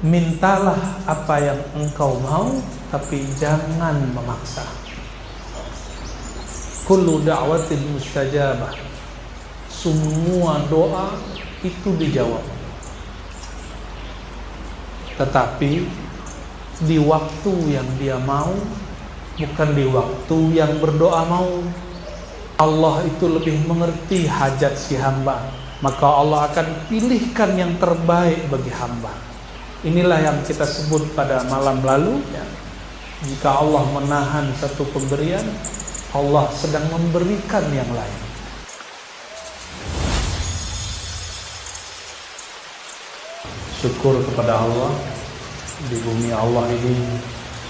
mintalah apa yang engkau mau, tapi jangan memaksa. Kullu da'watin mustajabah, semua doa itu dijawab, tetapi di waktu yang dia mau, bukan di waktu yang berdoa mau. Allah itu lebih mengerti hajat si hamba, maka Allah akan pilihkan yang terbaik bagi hamba. Inilah yang kita sebut pada malam lalu, ya. Jika Allah menahan satu pemberian, Allah sedang memberikan yang lain. Syukur kepada Allah, di bumi Allah ini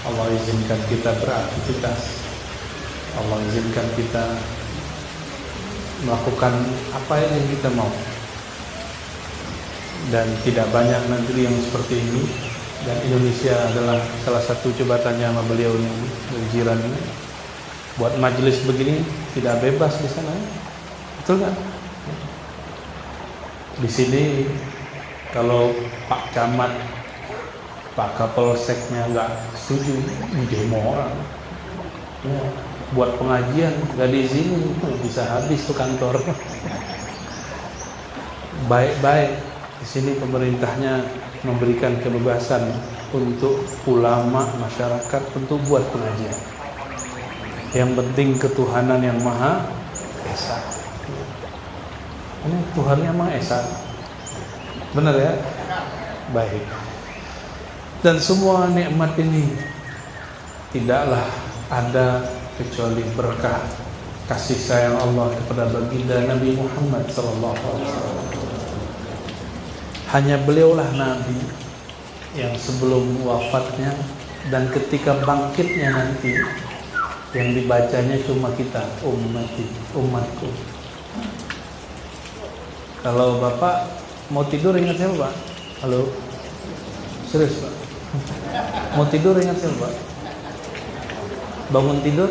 Allah izinkan kita beraktivitas, Allah izinkan kita melakukan apa yang kita mau. Dan tidak banyak negeri yang seperti ini, dan Indonesia adalah salah satu coba tanya sama beliau ini, dari jiran ini, buat majelis begini tidak bebas di sana, betul kan? Di sini kalau Pak Camat, Pak Kapolseknya nggak setuju, di demo orang, ya, buat pengajian nggak diizinin, bisa habis tuh kantor. Baik-baik di sini pemerintahnya memberikan kebebasan untuk ulama masyarakat untuk buat pengajian. Yang penting ketuhanan yang Maha Esa. Ini Tuhan yang Maha Esa, benar ya? Baik. Dan semua nikmat ini tidaklah ada kecuali berkah kasih sayang Allah kepada baginda Nabi Muhammad SAW. Hanya beliaulah Nabi yang sebelum wafatnya dan ketika bangkitnya nanti yang dibacanya cuma kita, umatku. Kalau Bapak mau tidur ingat siapa Pak? Halo? Serius Pak? Mau tidur ingat siapa Pak? Bangun tidur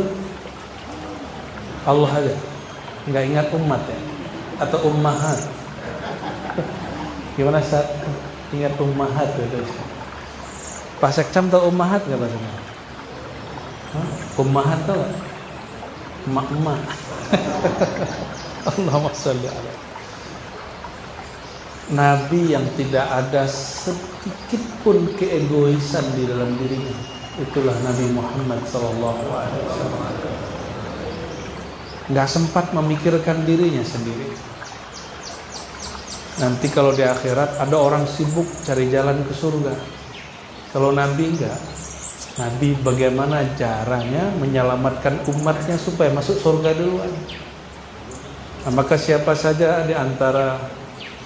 Allah aja, nggak ingat umat ya? Atau ummahat? Gimana saat ingat ummahat gitu? Pak Sekcam tahu ummahat nggak bahasanya? Ummahat tahu nggak? Emak-emak. Allahumma sholli ala. Nabi yang tidak ada sedikit pun keegoisan di dalam dirinya, itulah Nabi Muhammad SAW. Nggak sempat memikirkan dirinya sendiri. Nanti kalau di akhirat ada orang sibuk cari jalan ke surga. Kalau Nabi enggak. Nabi bagaimana caranya menyelamatkan umatnya supaya masuk surga duluan. Nah, maka siapa saja di antara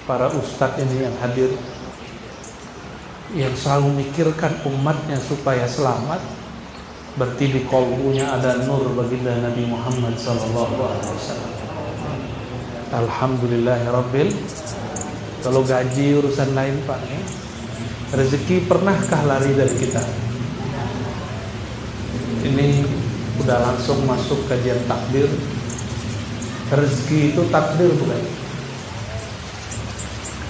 para ustadz ini yang hadir yang selalu memikirkan umatnya supaya selamat, berarti di qalbunya ada nur baginda Nabi Muhammad SAW. Alhamdulillahirabbil. Kalau gaji urusan lain Pak, rezeki pernahkah lari dari kita? Ini udah langsung masuk kajian takdir. Rezeki itu takdir bukan?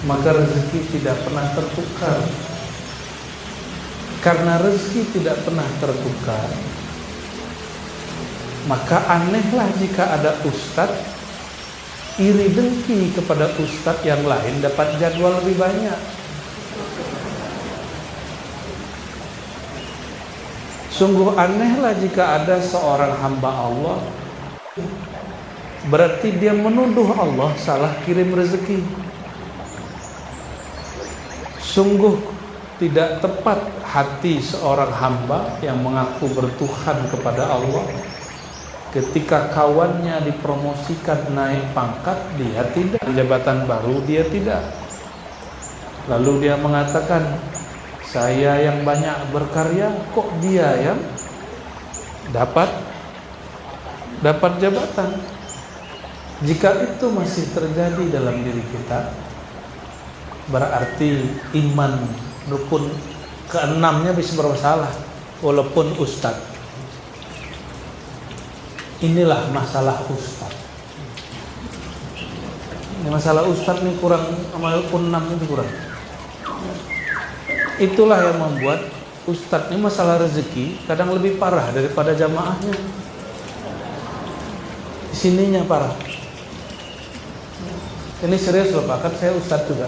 Maka rezeki tidak pernah tertukar. Karena rezeki tidak pernah tertukar, maka anehlah jika ada ustadz iri dengki kepada ustadz yang lain dapat jadwal lebih banyak. Sungguh anehlah jika ada seorang hamba Allah, berarti dia menuduh Allah salah kirim rezeki. Sungguh tidak tepat hati seorang hamba yang mengaku bertuhan kepada Allah ketika kawannya dipromosikan naik pangkat, dia tidak, jabatan baru dia tidak. Lalu dia mengatakan, saya yang banyak berkarya, kok dia yang dapat jabatan. Jika itu masih terjadi dalam diri kita, berarti iman rukun keenamnya bisa bermasalah, walaupun ustadz. Inilah masalah ustadz. Ini masalah ustadz nih kurang, rukun 6 itu kurang. Itulah yang membuat ustadz ini masalah rezeki kadang lebih parah daripada jamaahnya. Sininya parah. Ini serius loh Pak, kan saya ustadz juga.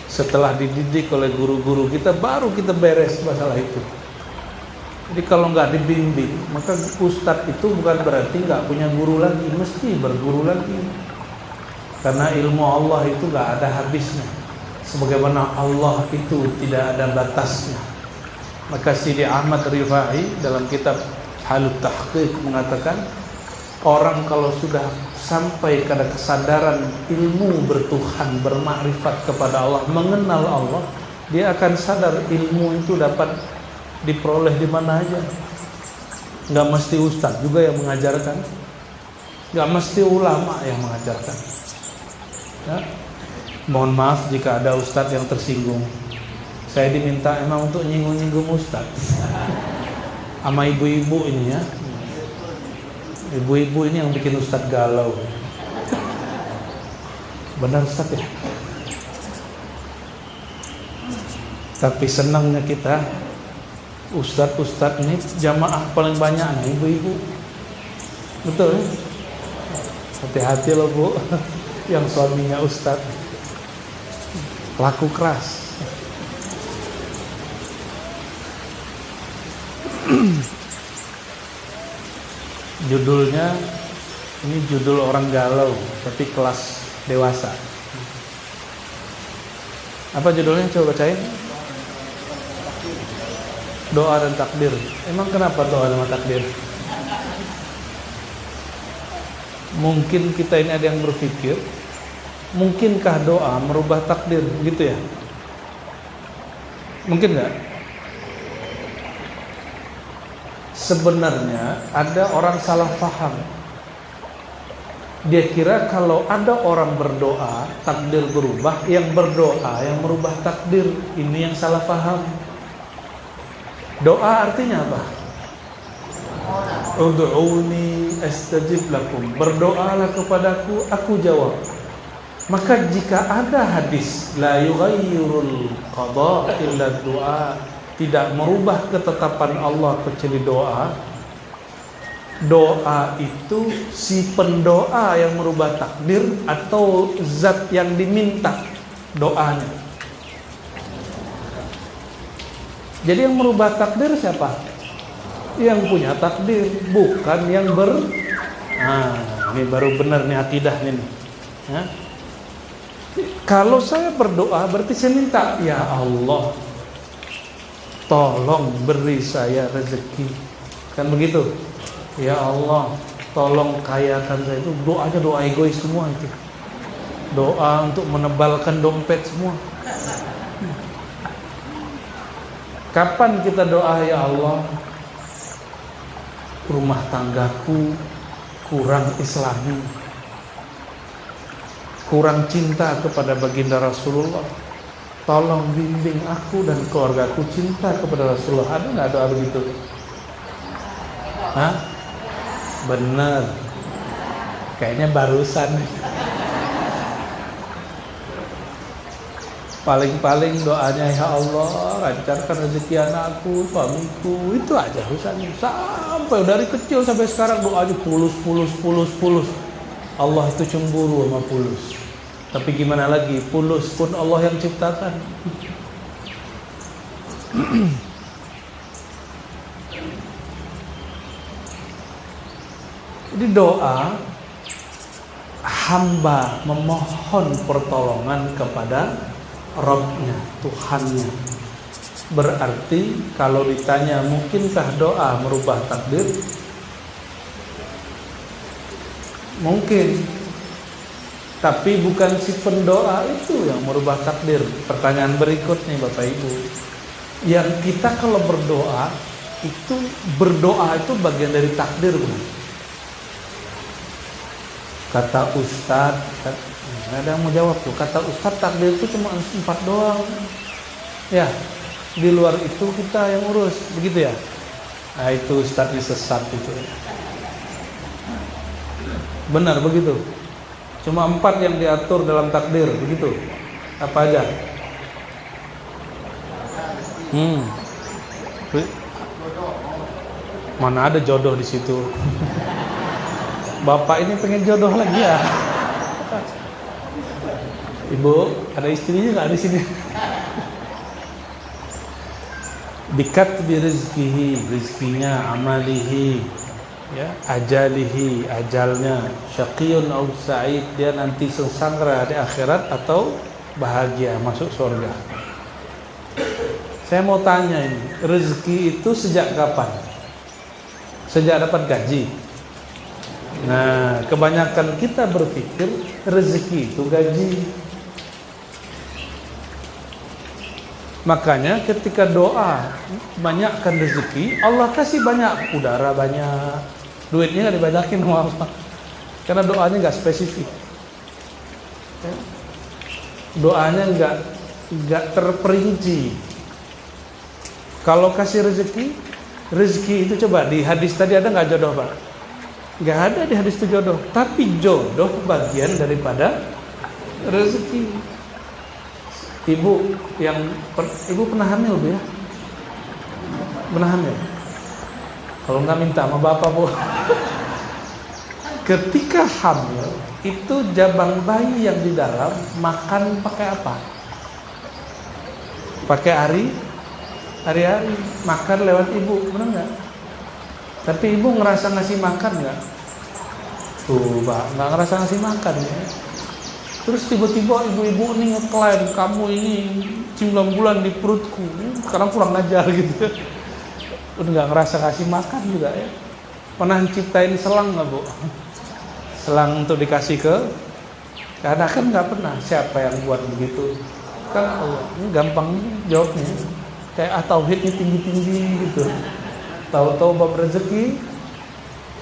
Setelah dididik oleh guru-guru kita, baru kita beres masalah itu. Jadi kalau nggak dibimbing, maka ustadz itu bukan berarti nggak punya guru lagi, mesti berguru lagi. Karena ilmu Allah itu nggak ada habisnya. Sebagaimana Allah itu tidak ada batasnya. Maka Sidi Ahmad Rifai dalam kitab Halut Tahqiq mengatakan, orang kalau sudah sampai pada kesadaran ilmu bertuhan, bermakrifat kepada Allah, mengenal Allah, dia akan sadar ilmu itu dapat diperoleh di mana aja. Nggak mesti ustadz juga yang mengajarkan, nggak mesti ulama yang mengajarkan. Ya? Mohon maaf jika ada ustadz yang tersinggung. Saya diminta emang untuk nyinggung-nyinggung ustadz sama ibu-ibu ini ya. Ibu-ibu ini yang bikin ustadz galau. Benar ustadz ya? Tapi senangnya kita, ustadz-ustadz ini jamaah paling banyak nih ibu-ibu. Betul ya? Hati-hati loh Bu, yang suaminya ustadz, laku keras. Judulnya ini judul orang galau tapi kelas dewasa. Apa judulnya, coba bacain. Doa dan takdir. Emang kenapa doa dan takdir? Mungkin kita ini ada yang berpikir, mungkinkah doa merubah takdir, gitu ya? Mungkin nggak? Sebenarnya ada orang salah paham. Dia kira kalau ada orang berdoa, takdir berubah. Yang berdoa yang merubah takdir. Ini yang salah paham. Doa artinya apa? Ud'uni astajib lakum. Berdoalah kepadaku, aku jawab. Maka jika ada hadis la yughayyirul qada illa du'a, tidak merubah ketetapan Allah kecuali doa. Doa itu si pendoa yang merubah takdir atau zat yang diminta doanya. Jadi yang merubah takdir siapa? Yang punya takdir, bukan yang ini baru benar nih akidah nih. Ya. Kalau saya berdoa berarti saya minta, ya Allah, tolong beri saya rezeki. Kan begitu? Ya Allah, tolong kayakan saya. Itu doanya doa egois semua itu. Doa untuk menebalkan dompet semua. Kapan kita doa, ya Allah, rumah tanggaku kurang islami, kurang cinta kepada baginda Rasulullah, tolong bimbing aku dan keluargaku cinta kepada Rasulullah. Ada nggak doa begitu? Hah? Bener. Kayaknya barusan. Paling-paling doanya, ya Allah, lancarkan rezeki anakku, suamiku. Itu aja urusannya. Sampai dari kecil sampai sekarang doanya pulus. Allah itu cemburu sama pulus. Tapi gimana lagi, pulus pun Allah yang ciptakan. Jadi doa, hamba memohon pertolongan kepada Rabbnya, Tuhannya. Berarti kalau ditanya mungkinkah doa merubah takdir? Mungkin. Tapi bukan si pendoa itu yang merubah takdir. Pertanyaan berikut nih Bapak Ibu. Yang kita kalau berdoa itu bagian dari takdir bukan? Kata Ustadz, nggak ada yang mau jawab tuh. Kata Ustadz takdir itu cuma 4 doang. Ya, di luar itu kita yang urus, begitu ya? Nah itu Ustadz sesat itu. Benar begitu. Cuma 4 yang diatur dalam takdir, begitu. Apa aja? Hmm. Mana ada jodoh di situ. Bapak ini pengen jodoh lagi ya. Ibu, ada istrinya nggak di sini? Bikat bi rizkihi, rizkinya, amalihi, ya, ajalihi, ajalnya, syaqiyun aw sa'id, dia nanti sengsara di akhirat atau bahagia masuk surga. Saya mau tanya ini, rezeki itu sejak kapan? Sejak dapat gaji. Nah, kebanyakan kita berpikir rezeki itu gaji. Makanya ketika doa banyakkan rezeki, Allah kasih banyak, udara banyak, duitnya nggak dibanyakin sama Allah. Karena doanya nggak spesifik, doanya nggak terperinci. Kalau kasih rezeki itu coba di hadis tadi ada nggak jodoh Pak? Nggak ada di hadis itu jodoh, tapi jodoh bagian daripada rezeki. Ibu pernah hamil Bu ya? Pernah hamil? Kalau nggak minta sama bapak Bu. Ketika hamil itu jabang bayi yang di dalam makan pakai apa? Pakai hari-hari makan lewat ibu, benar nggak? Tapi ibu ngerasa ngasih makan nggak? Tuh Pak, nggak ngerasa ngasih makan ya. Terus tiba-tiba ibu-ibu ini ngeklaim, kamu ini 9 bulan di perutku, sekarang kurang ajar gitu. Udah nggak ngerasa kasih makan juga ya. Pernah ciptain selang nggak Bu? Selang untuk dikasih ke? Karena kan nggak pernah. Siapa yang buat begitu? Kan Allah. Ini gampang jawabnya. Kayak tauhidnya tinggi-tinggi gitu. Tahu-tahu bab rezeki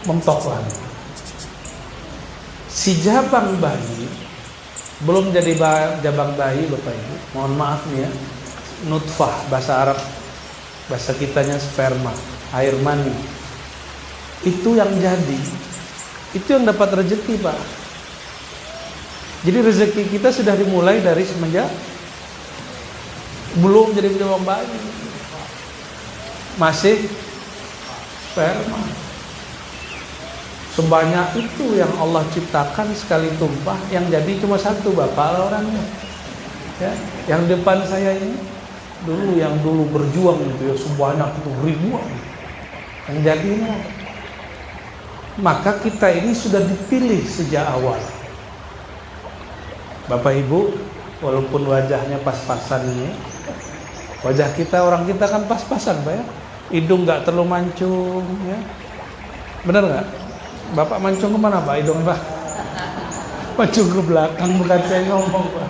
mentok lagi. Si jabang bayi belum jadi jabang bayi Bapak Ibu, mohon maaf nih ya, nutfah bahasa Arab, bahasa kitanya sperma, air mani, itu yang jadi, itu yang dapat rezeki Pak. Jadi rezeki kita sudah dimulai dari semenjak belum jadi jabang bayi, masih sperma. Sebanyak itu yang Allah ciptakan sekali tumpah, yang jadi cuma satu Bapak orangnya. Ya, yang depan saya ini yang dulu berjuang itu ya sebanyak itu ribuan. Yang jadi ini. Maka kita ini sudah dipilih sejak awal. Bapak Ibu, walaupun wajahnya pas-pasan ini, wajah kita, orang kita kan pas-pasan Pak ya. Hidung nggak terlalu mancung ya. Benar nggak? Bapak mancung kemana Pak hidungnya Pak? Mancung ke belakang, bukan saya ngomong Pak.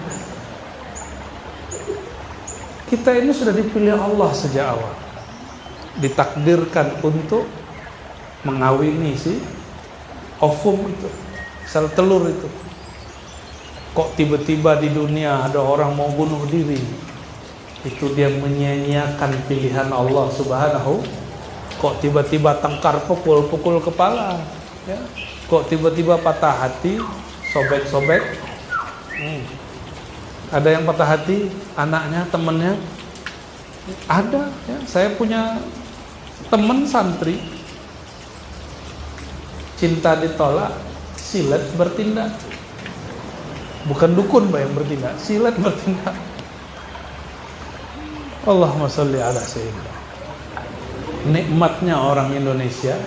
Kita ini sudah dipilih Allah sejak awal, ditakdirkan untuk mengawini si ovum itu, sel telur itu. Kok tiba-tiba di dunia ada orang mau bunuh diri? Itu dia menyia-nyiakan pilihan Allah Subhanahu. Kok tiba-tiba tengkar pukul kepala? Ya. Kok tiba-tiba patah hati, sobek-sobek? Ada yang patah hati, anaknya, temennya? Ada. Ya. Saya punya teman santri, cinta ditolak, silet bertindak. Bukan dukun Pak yang bertindak, silet bertindak. Allahumma sholli ala sayyidina. Nikmatnya orang Indonesia,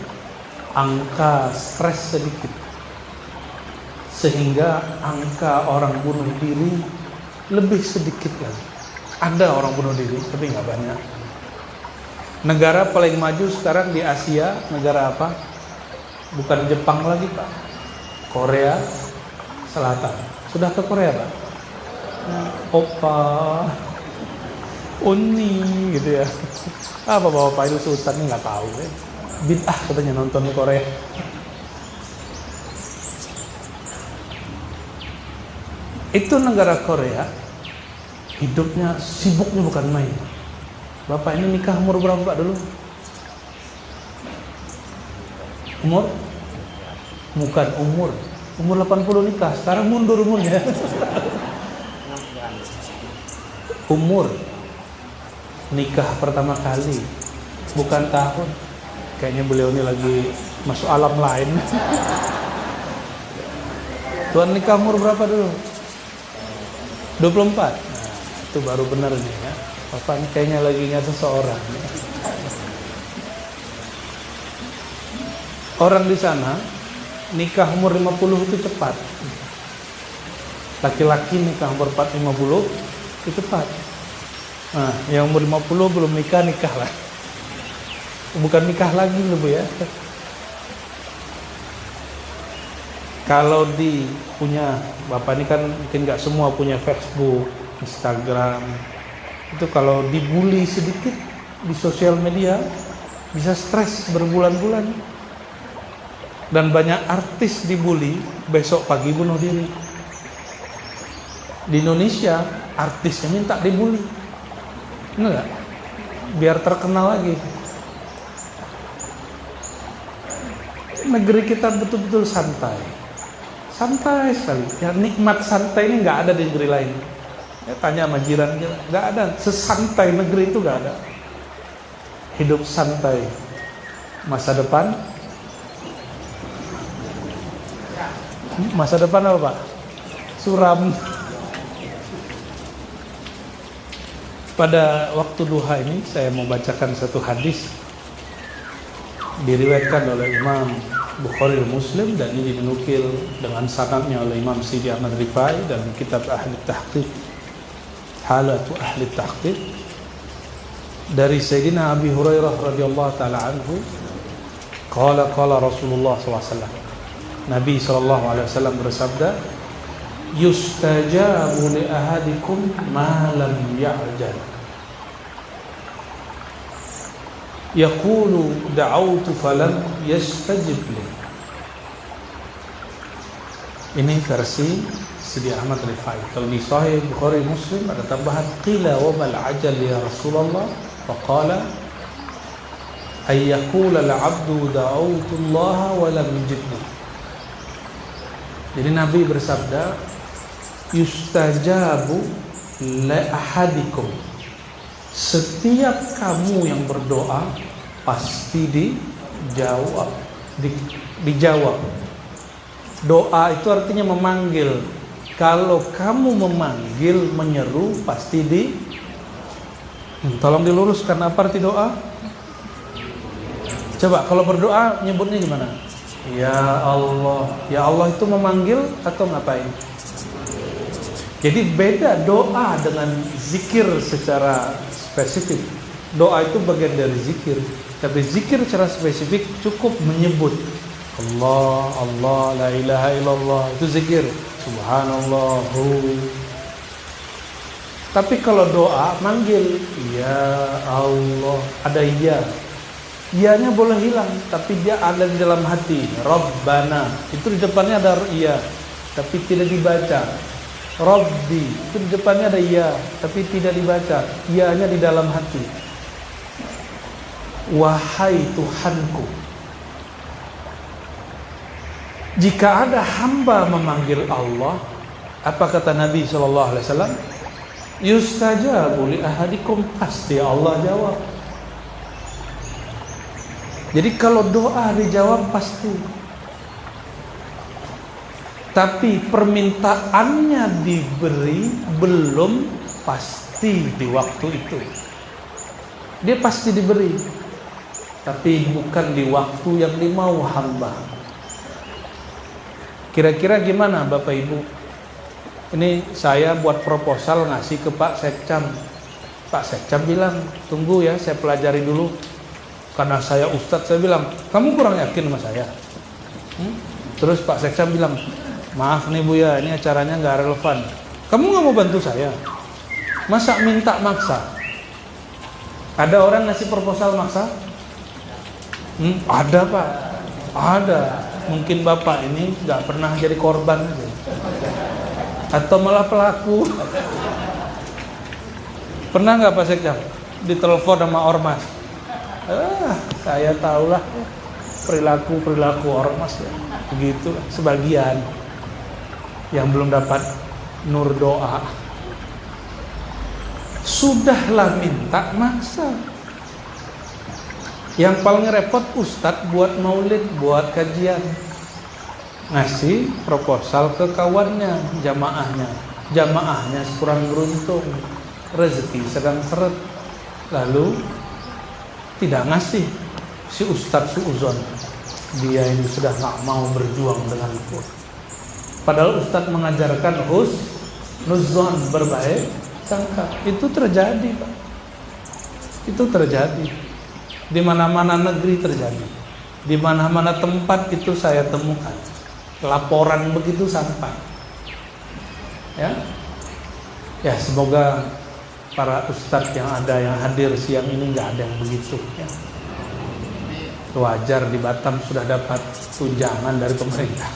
angka stres sedikit, sehingga angka orang bunuh diri lebih sedikit lagi. Ada orang bunuh diri, tapi nggak banyak. Negara paling maju sekarang di Asia, negara apa? Bukan Jepang lagi Pak, Korea Selatan. Sudah ke Korea Pak? Opa, Uni gitu ya. Apa bapak itu sultan nggak tahu ya. Bid'ah katanya nonton di Korea. Itu negara Korea, hidupnya sibuknya bukan main. Bapak ini nikah umur berapa Pak dulu? Bukan umur 80 nikah, sekarang mundur umurnya. Umur nikah pertama kali, bukan tahun. Kayaknya beliau ini lagi masuk alam lain. Tuan nikah umur berapa dulu? 24. Nah, itu baru benar nih ya. Bapak ini kayaknya lagi ingat seseorang. Orang di sana nikah umur 50 itu cepat. Laki-laki nikah umur 50 itu cepat. Nah, yang umur 50 belum nikah, nikah lah. Bukan nikah lagi loh Bu ya. Kalau punya Bapak ini kan mungkin nggak semua punya Facebook, Instagram. Itu kalau dibully sedikit di sosial media bisa stres berbulan-bulan. Dan banyak artis dibully, besok pagi bunuh diri. Di Indonesia artisnya minta dibully, enggak? Biar terkenal lagi. Negeri kita betul-betul santai, santai sekali. Ya, nikmat santai ini nggak ada di negeri lain. Ya, tanya sama jiran, nggak ada. Sesantai negeri itu nggak ada. Hidup santai. Masa depan apa Pak? Suram. Pada waktu duha ini saya mau bacakan satu hadis diriwayatkan oleh Imam Bukhari Muslim, dan ini dinukil dengan sanadnya oleh Imam Sidi Ahmad Rifai dalam kitab Ahli Tahqiq, Halatu Ahli Tahqiq, dari Sayyidina Abi Hurairah radhiyallahu taala anhu, qala Rasulullah SAW, Nabi SAW bersabda, yustajabu li ahadikum ma lam ya'jal, yaqulu da'awtu falam yastajib li. Ini versi Sidi Ahmad Rifai. Kalau di Sahih Bukhari Muslim ada tambahan qila wa mal ajal ya Rasulullah, faqala ay yaqula al-'abdu da'awtu Allah wa lam yujib li. Jadi Nabi bersabda, yustajabu li ahadikum, setiap kamu yang berdoa pasti dijawab. Dijawab. Doa itu artinya memanggil. Kalau kamu memanggil, menyeru, pasti tolong diluruskan, apa arti doa? Coba kalau berdoa nyebutnya gimana? Ya Allah. Ya Allah itu memanggil atau ngapain? Jadi beda doa dengan zikir secara spesifik. Doa itu bagian dari zikir, tapi zikir secara spesifik cukup menyebut Allah, Allah, la ilaha illallah, itu zikir. Subhanallah. Tapi kalau doa manggil, ya Allah, ada iya. Iyanya boleh hilang, tapi dia ada di dalam hati. Rabbana, itu di depannya ada iya, tapi tidak dibaca. Rabbi, itu di depannya ada iya, tapi tidak dibaca. Iyanya di dalam hati. Wahai Tuhanku, jika ada hamba memanggil Allah, apa kata Nabi SAW? Yustajabu li ahadikum, pasti Allah jawab. Jadi kalau doa dijawab pasti. Tapi permintaannya diberi belum pasti di waktu itu. Dia pasti diberi, tapi bukan di waktu yang dimau hamba. Kira-kira gimana Bapak Ibu? Ini saya buat proposal ngasih ke Pak Sekcam. Pak Sekcam bilang, tunggu ya, saya pelajari dulu. Karena saya ustadz, saya bilang, kamu kurang yakin sama saya. Terus Pak Sekcam bilang, maaf nih Bu ya, ini acaranya nggak relevan. Kamu nggak mau bantu saya? Masa minta maksa? Ada orang ngasih proposal maksa? Ada Pak, ada. Mungkin Bapak ini nggak pernah jadi korban aja, atau malah pelaku. Pernah nggak Pak Sekcam ditelepon sama ormas? Saya tahulah perilaku ormas ya. Begitu sebagian yang belum dapat nur doa. Sudahlah minta maksa. Yang paling repot ustadz buat maulid, buat kajian, ngasih proposal ke kawannya, jamaahnya kurang beruntung, rezeki sedang seret, lalu tidak ngasih. Si ustadz suuzon, dia ini sudah nggak mau berjuang denganku. Padahal ustadz mengajarkan husnuzon, berbaik sangka. Itu terjadi, Pak. Itu terjadi. Di mana-mana negeri terjadi. Di mana-mana tempat itu saya temukan. Laporan begitu sampai. Ya, semoga para ustadz yang ada yang hadir siang ini nggak ada yang begitu. Ya. Wajar di Batam sudah dapat tunjangan dari pemerintah.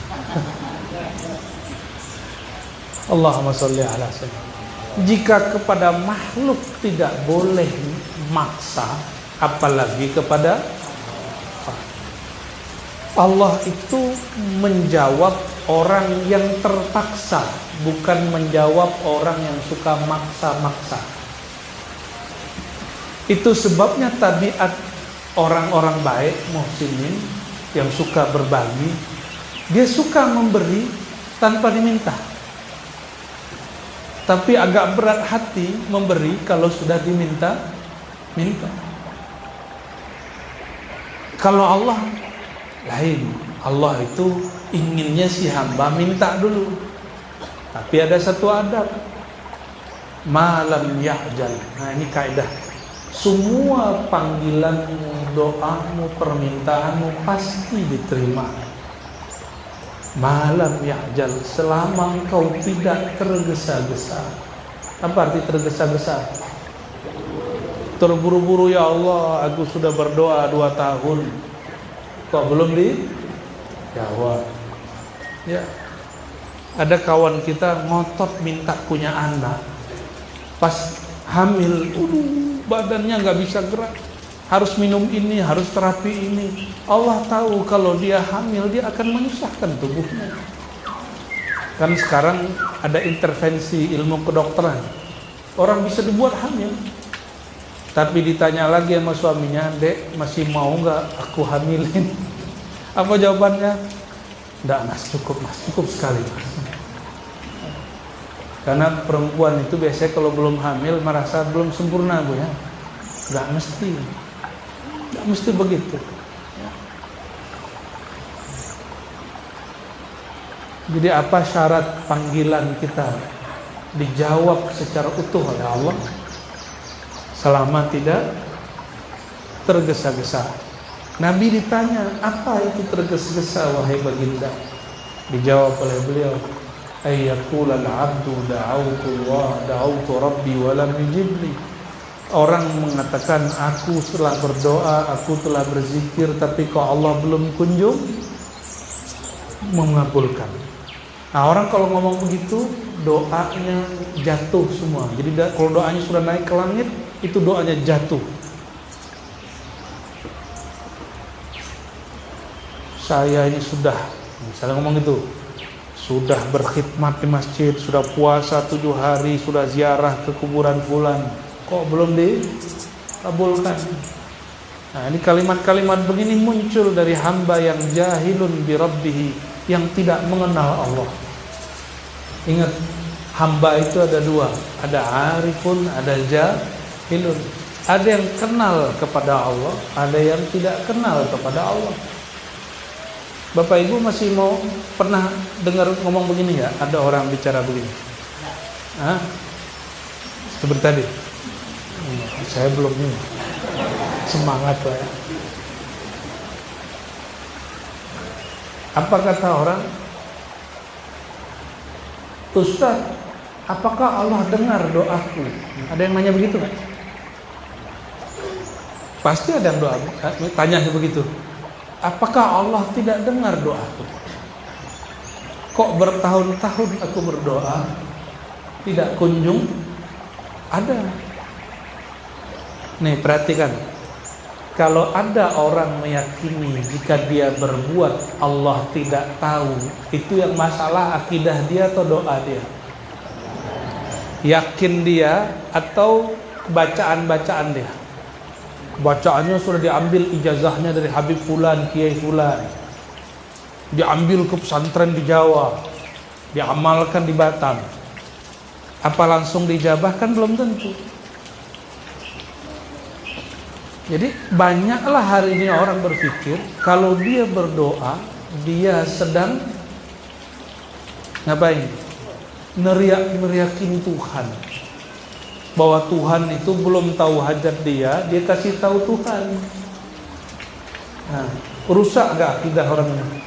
Allahumma sholli ala sayyidina. Jika kepada makhluk tidak boleh maksa, apalagi kepada Allah. Itu menjawab orang yang terpaksa, bukan menjawab orang yang suka maksa-maksa. Itu sebabnya tabiat orang-orang baik, muhsinin, yang suka berbagi, dia suka memberi tanpa diminta. Tapi agak berat hati memberi kalau sudah minta. Kalau Allah lain, Allah itu inginnya si hamba minta dulu. Tapi ada satu adab, malam ya'jal. Nah, ini kaidah. Semua panggilanmu, doamu, permintaanmu pasti diterima. Malam ya'jal, selama engkau tidak tergesa-gesa. Apa arti tergesa-gesa? Terburu-buru, ya Allah, aku sudah berdoa 2 tahun kok belum dijawab. Ya, ada kawan kita ngotot minta punya anak, pas hamil, badannya nggak bisa gerak, harus minum ini, harus terapi ini. Allah tahu kalau dia hamil dia akan menyusahkan tubuhnya. Kan sekarang ada intervensi ilmu kedokteran, orang bisa dibuat hamil. Tapi ditanya lagi sama suaminya, dek masih mau nggak aku hamilin? Apa jawabannya? Nggak mas, cukup sekali mas. Karena perempuan itu biasanya kalau belum hamil merasa belum sempurna, Bu, ya. Nggak mesti begitu. Jadi apa syarat panggilan kita dijawab secara utuh oleh Allah? Selama tidak tergesa-gesa. Nabi ditanya, apa itu tergesa-gesa wahai baginda? Dijawab oleh beliau, ayyaqulal abdu da'autu rabbi wa lam yujibni. Orang mengatakan, aku telah berdoa, aku telah berzikir, tapi kok Allah belum kunjung mengabulkan. Nah, orang kalau ngomong begitu, doanya jatuh semua. Jadi kalau doanya sudah naik ke langit, itu doanya jatuh. Saya ini sudah, misalnya ngomong gitu, sudah berkhidmat di masjid, sudah puasa 7 hari, sudah ziarah ke kuburan fulan, kok belum dikabulkan. Nah, ini kalimat-kalimat begini muncul dari hamba yang jahilun bi rabbihi, yang tidak mengenal Allah. Ingat, hamba itu ada 2, ada arifun, ada jahilun. Ada yang kenal kepada Allah, ada yang tidak kenal kepada Allah. Bapak Ibu masih mau pernah dengar ngomong begini ya? Ada orang bicara begini. Seperti tadi. Saya belum ini. Semangat Pak ya. Apa kata orang? Ustaz, apakah Allah dengar doaku? Ada yang nanya begitu kan? Pasti ada yang doa, tanya begitu. Apakah Allah tidak dengar doaku? Kok bertahun-tahun aku berdoa tidak kunjung ada? Nih perhatikan, kalau ada orang meyakini jika dia berbuat Allah tidak tahu, itu yang masalah akidah dia atau doa dia? Yakin dia atau bacaan-bacaan dia. Bacaannya sudah diambil ijazahnya dari Habib Fulan, Kiai Fulan. Diambil ke pesantren di Jawa, diamalkan di Batam. Apa langsung dijabah? Kan belum tentu. Jadi banyaklah hari ini orang berpikir kalau dia berdoa, dia sedang ngapain? Neriak-neriakin Tuhan. Bahwa Tuhan itu belum tahu hajat dia kasih tahu Tuhan. Nah, rusak gak akidah orang ini?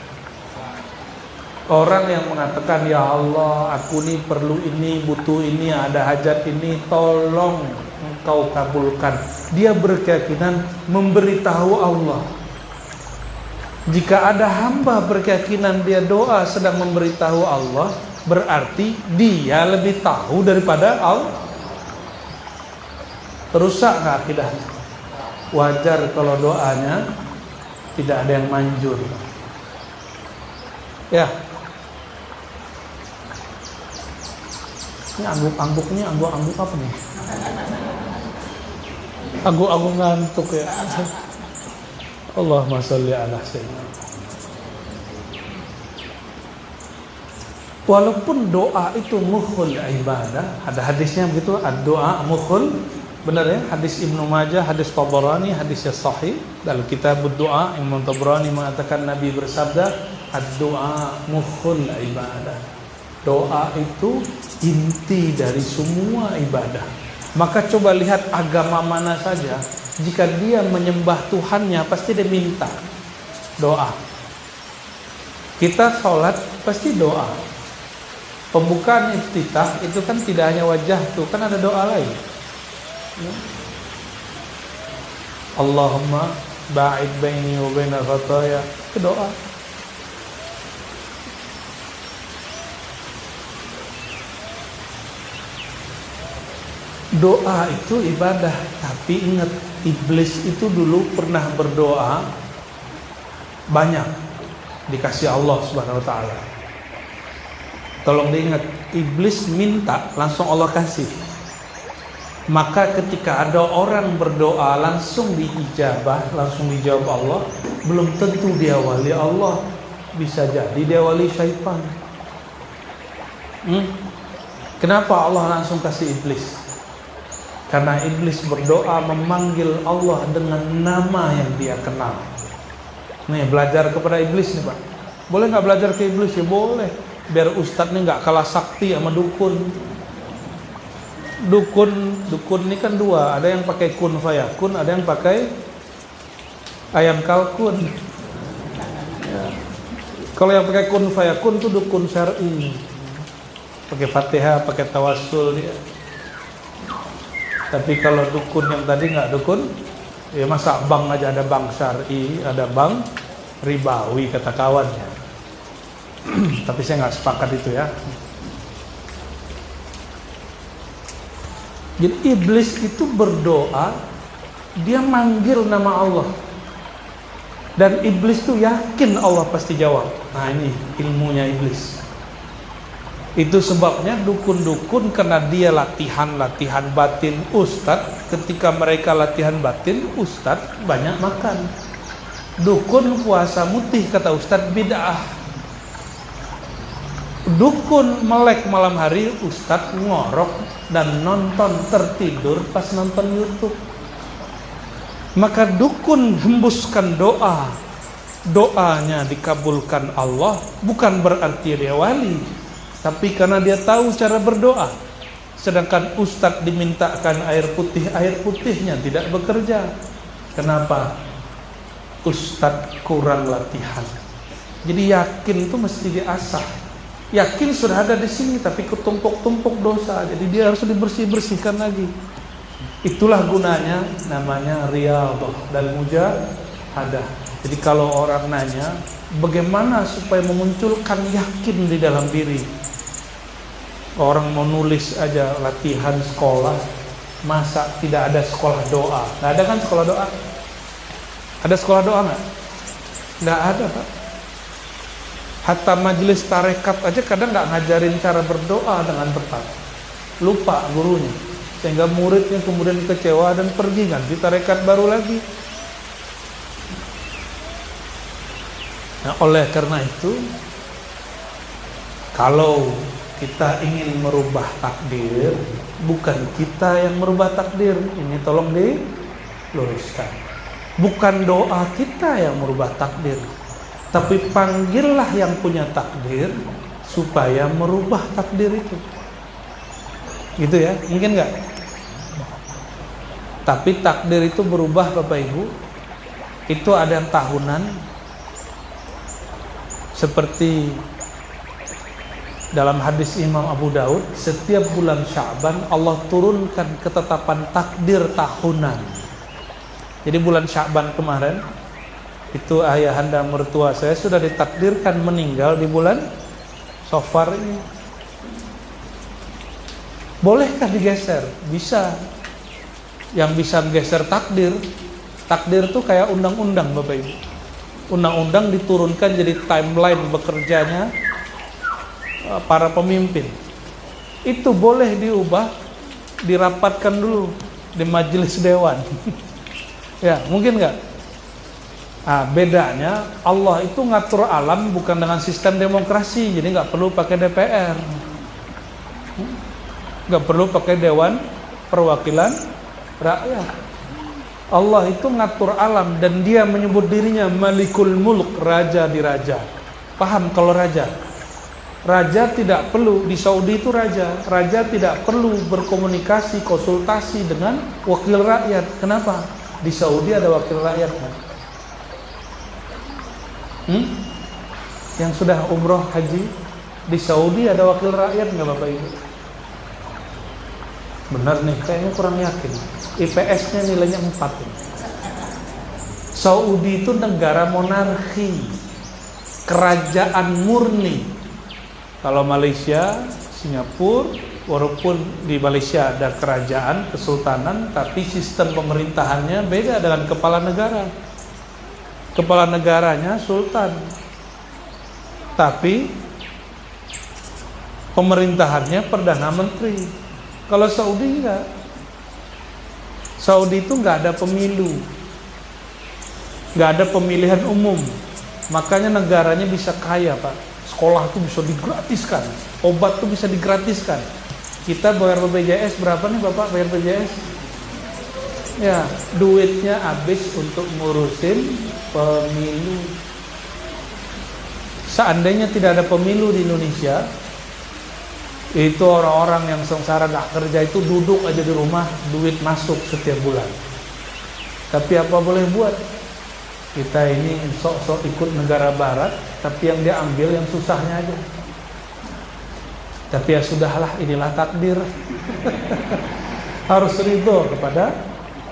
Orang yang mengatakan, ya Allah, aku nih perlu ini, butuh ini, ada hajat ini, tolong Engkau kabulkan. Dia berkeyakinan memberitahu Allah. Jika ada hamba berkeyakinan dia doa sedang memberitahu Allah, berarti dia lebih tahu daripada Allah. Rusak nggak akidahnya? Wajar kalau doanya tidak ada yang manjur. Ya. Ini angguk-angguknya angguk-angguk apa nih? Angguk-angguk ngantuk ya. Allahumma sholli ala sayyidina. Walaupun doa itu mukhul ibadah, ada hadisnya begitu, ad-doa mukhul. Benar ya, hadis Ibnu Majah, hadis Tabarani, hadisnya sahih. Dalam kitab doa, Imam Tabarani mengatakan Nabi bersabda, ad-doa mukhul ibadah. Doa itu inti dari semua ibadah. Maka coba lihat agama mana saja, jika dia menyembah Tuhannya pasti dia minta doa. Kita sholat pasti doa. Pembukaan iftitah itu kan tidak hanya wajah tuh, kan ada doa lain. Allahumma ba'id baini wa baina khataya, itu doa. Doa itu ibadah, tapi ingat, iblis itu dulu pernah berdoa banyak, dikasih Allah Subhanahu wa taala. Tolong diingat, iblis minta langsung Allah kasih. Maka ketika ada orang berdoa langsung diijabah, langsung dijawab Allah, belum tentu dia wali Allah, bisa jadi dia wali syaitan. Kenapa Allah langsung kasih iblis? Karena iblis berdoa memanggil Allah dengan nama yang dia kenal. Nih, belajar kepada iblis nih Pak. Boleh nggak belajar ke iblis? Ya boleh. Biar ustadz nih nggak kalah sakti sama dukun. Dukun ini kan dua, ada yang pakai kun fayakun, ada yang pakai ayam kalkun. Ya. Kalau yang pakai kun fayakun tuh dukun syar'i, pakai Fatihah, pakai tawassul dia. Tapi kalau dukun yang tadi nggak dukun, ya masa bank aja ada bank syar'i, ada bank ribawi kata kawannya. Tapi saya nggak sepakat itu ya. Jadi iblis itu berdoa, dia manggil nama Allah. Dan iblis tuh yakin Allah pasti jawab. Nah ini ilmunya iblis. Itu sebabnya dukun-dukun karena dia latihan batin ustadz. Ketika mereka latihan batin, ustadz banyak makan. Dukun puasa mutih kata ustadz bid'ah. Dukun melek malam hari, ustadz ngorok dan nonton tertidur pas nonton YouTube. Maka dukun hembuskan doa, doanya dikabulkan Allah, bukan berarti dia wali, tapi karena dia tahu cara berdoa. Sedangkan ustadz dimintakan air putihnya tidak bekerja. Kenapa? Ustadz kurang latihan. Jadi yakin itu mesti diasah. Yakin sudah ada di sini tapi ketumpuk-tumpuk dosa, jadi dia harus dibersih-bersihkan lagi. Itulah gunanya namanya riyadhah dan mujahadah. Jadi kalau orang nanya bagaimana supaya memunculkan yakin di dalam diri, orang mau nulis aja latihan sekolah, masa tidak ada sekolah doa? Nggak ada kan sekolah doa? Ada sekolah doa nggak? Nggak ada Pak. Hatta majelis tarekat aja kadang nggak ngajarin cara berdoa dengan tepat. Lupa gurunya. sehingga muridnya kemudian kecewa dan pergi, ganti tarekat baru lagi. Nah, oleh karena itu, kalau kita ingin merubah takdir, bukan kita yang merubah takdir. Ini tolong diluruskan. Bukan doa kita yang merubah takdir, tapi panggillah yang punya takdir supaya merubah takdir itu. Gitu ya, mungkin nggak? Tapi takdir itu berubah Bapak Ibu. Itu ada yang tahunan, seperti dalam hadis Imam Abu Daud, setiap bulan Sya'ban Allah turunkan ketetapan takdir tahunan. Jadi bulan Sya'ban kemarin, itu ayahanda mertua saya sudah ditakdirkan meninggal di bulan Safar ini. Bolehkah digeser? Bisa. Yang bisa geser takdir. Takdir itu kayak undang-undang Bapak Ibu. Undang-undang diturunkan jadi timeline bekerjanya para pemimpin. Itu boleh diubah, dirapatkan dulu di majelis dewan. Ya, mungkin nggak? Nah, bedanya Allah itu ngatur alam bukan dengan sistem demokrasi, jadi nggak perlu pakai DPR, nggak perlu pakai Dewan Perwakilan Rakyat. Allah itu ngatur alam dan Dia menyebut dirinya Malikul Mulk, raja di raja. Paham kalau raja? Raja tidak perlu, di Saudi itu raja tidak perlu berkomunikasi, konsultasi dengan wakil rakyat. Kenapa? Di Saudi ada wakil rakyat kan? Yang sudah umroh haji, di Saudi ada wakil rakyat nggak Bapak Ibu? Benar nih, kayaknya kurang yakin. IPS-nya nilainya 4 ini. Saudi itu negara monarki, kerajaan murni. Kalau Malaysia, Singapura, walaupun di Malaysia ada kerajaan, kesultanan, tapi sistem pemerintahannya beda dengan kepala negara. Kepala negaranya sultan, tapi pemerintahannya perdana menteri. Kalau Saudi enggak. Saudi itu enggak ada pemilu, enggak ada pemilihan umum, makanya negaranya bisa kaya Pak. Sekolah tuh bisa digratiskan, obat tuh bisa digratiskan. Kita bayar BPJS berapa nih Bapak bayar BPJS? Ya, duitnya habis untuk ngurusin pemilu. Seandainya tidak ada pemilu di Indonesia, itu orang-orang yang sengsara gak kerja itu duduk aja di rumah, duit masuk setiap bulan. Tapi apa boleh buat? Kita ini sok-sok ikut negara barat, tapi yang dia ambil yang susahnya aja. Tapi ya sudahlah, inilah takdir. Harus ridho kepada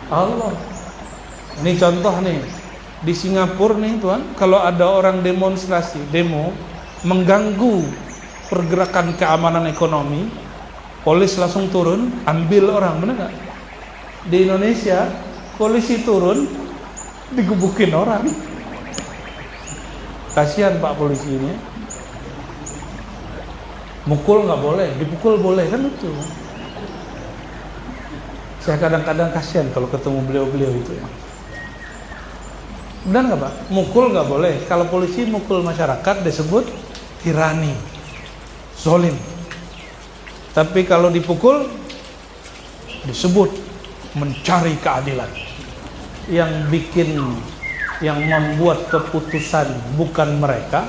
Allah. Ini contoh nih, di Singapura nih Tuhan, kalau ada orang demonstrasi, demo, mengganggu pergerakan keamanan ekonomi, polis langsung turun, ambil orang, benar nggak? Di Indonesia, polisi turun, digebukin orang. Kasihan Pak polisi ini. Mukul nggak boleh, dipukul boleh, kan lucu. Saya kadang-kadang kasihan kalau ketemu beliau-beliau itu ya. Benar nggak Pak? Mukul nggak boleh. Kalau polisi mukul masyarakat disebut tirani, zolim. Tapi kalau dipukul disebut mencari keadilan. Yang membuat keputusan bukan mereka,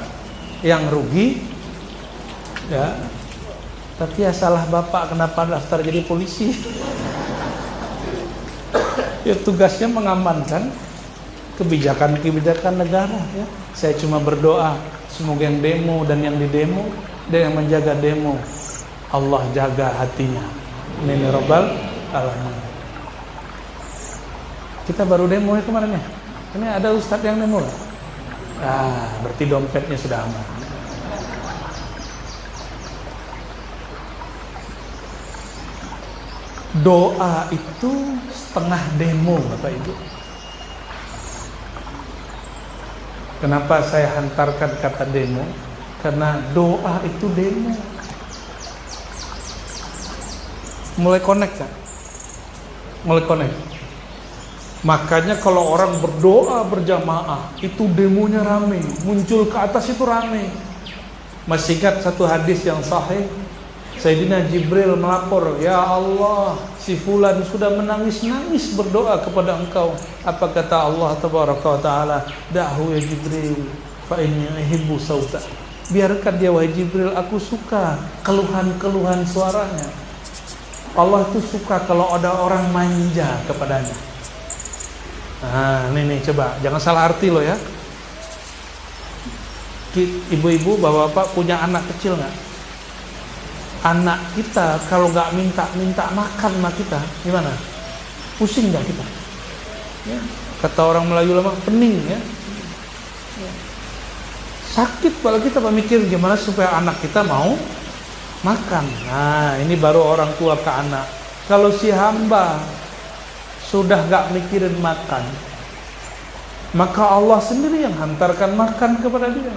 yang rugi ya. Tapi ya salah Bapak, kenapa daftar jadi polisi? Ya tugasnya mengamankan kebijakan-kebijakan negara ya. Saya cuma berdoa semoga yang demo dan yang didemo dan yang menjaga demo, Allah jaga hatinya. Amin ya rabbal alamin. Kita baru demo ya kemarin ya. Ini ada ustadz yang demo. Berarti dompetnya sudah aman. Doa itu setengah demo Bapak Ibu. Kenapa saya hantarkan kata demo? Karena doa itu demo. Mulai connect kan? Melek-konek. Makanya kalau orang berdoa berjamaah, itu demonya rame, muncul ke atas itu rame. Masih ingat satu hadis yang sahih, Sayyidina Jibril melapor, "Ya Allah, si fulan sudah menangis-nangis berdoa kepada engkau." Apa kata Allah tabaraka wa taala? "Da'hu ya Jibril, fa inni uhibbu sauta." Biarkan dia wahai Jibril, aku suka keluhan-keluhan suaranya. Allah itu suka kalau ada orang manja kepadanya. Nah, ini coba, jangan salah arti loh ya. Ibu-ibu, bapak-bapak punya anak kecil nggak? Anak kita kalau nggak minta makan sama kita, gimana? Pusing nggak kita? Ya. Kata orang Melayu lama, pening ya. Sakit kalau kita mikir gimana supaya anak kita mau makan. Nah, ini baru orang tua ke anak. Kalau si hamba sudah gak mikirin makan, maka Allah sendiri yang hantarkan makan kepada dia.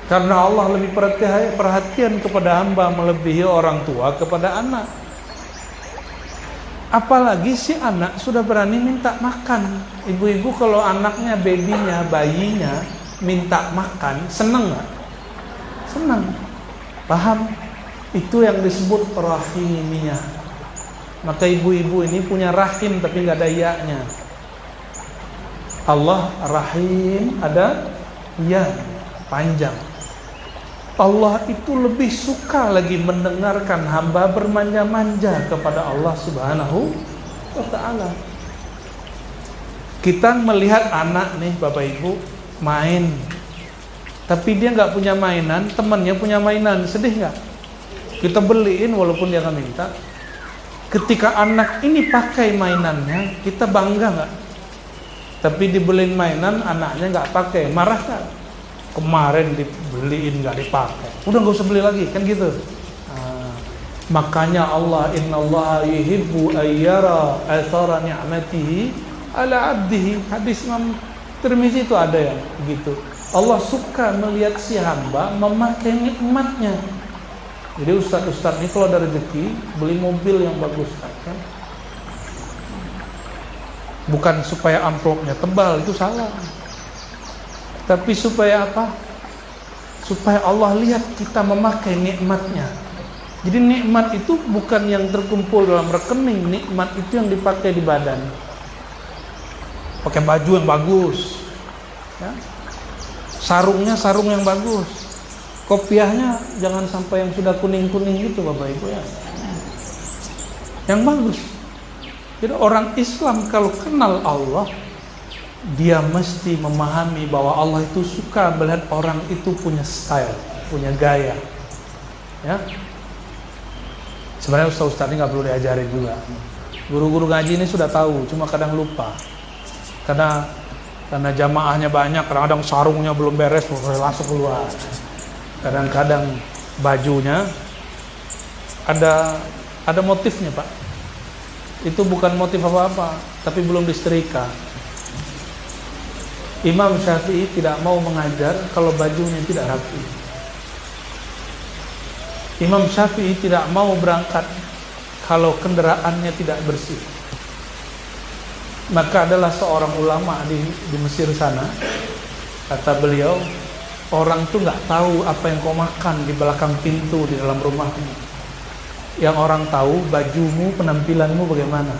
Karena Allah lebih perhatian kepada hamba melebihi orang tua kepada anak. Apalagi si anak sudah berani minta makan. Ibu-ibu kalau anaknya, bayinya minta makan, seneng gak? Seneng. Paham? Itu yang disebut rahimiyah. Maka ibu-ibu ini punya rahim tapi nggak ada iya-nya. Allah rahim, ada ya panjang. Allah itu lebih suka lagi mendengarkan hamba bermanja-manja kepada Allah Subhanahu wa ta'ala. Kita melihat anak nih Bapak Ibu main, tapi dia nggak punya mainan, temannya punya mainan, sedih nggak? Kita beliin walaupun dia nggak minta. Ketika anak ini pakai mainannya, kita bangga nggak? Tapi dibeliin mainan, anaknya nggak pakai, marah nggak? Kemarin dibeliin nggak dipakai, udah nggak usah beli lagi, kan gitu. Makanya Allah, innallaha yuhibbu ayyara athara ni'matihi ala abdihi. Hadis Imam Tirmizi itu ada ya, begitu. Allah suka melihat si hamba memakai nikmatnya. Jadi ustaz-ustaz ini kalau ada rezeki beli mobil yang bagus kan? Bukan supaya amplopnya tebal, itu salah. Tapi supaya apa? Supaya Allah lihat kita memakai nikmatnya. Jadi nikmat itu bukan yang terkumpul dalam rekening, nikmat itu yang dipakai di badan. Pakai baju yang bagus, ya. Sarungnya sarung yang bagus. Kopiahnya jangan sampai yang sudah kuning-kuning gitu Bapak Ibu ya. Yang bagus. Jadi orang Islam kalau kenal Allah, dia mesti memahami bahwa Allah itu suka melihat orang itu punya style, punya gaya. Ya. Sebenarnya ustaz ini nggak perlu diajarin juga. Guru-guru ngaji ini sudah tahu, cuma kadang lupa. Karena jamaahnya banyak, kadang-kadang sarungnya belum beres, langsung keluar. Kadang-kadang bajunya ada motifnya Pak. Itu bukan motif apa-apa, tapi belum disetrika. Imam Syafi'i tidak mau mengajar kalau bajunya tidak rapi. Imam Syafi'i tidak mau berangkat kalau kendaraannya tidak bersih. Maka adalah seorang ulama di Mesir sana, kata beliau, orang tuh nggak tahu apa yang kau makan di belakang pintu di dalam rumahmu. Yang orang tahu bajumu, penampilanmu bagaimana.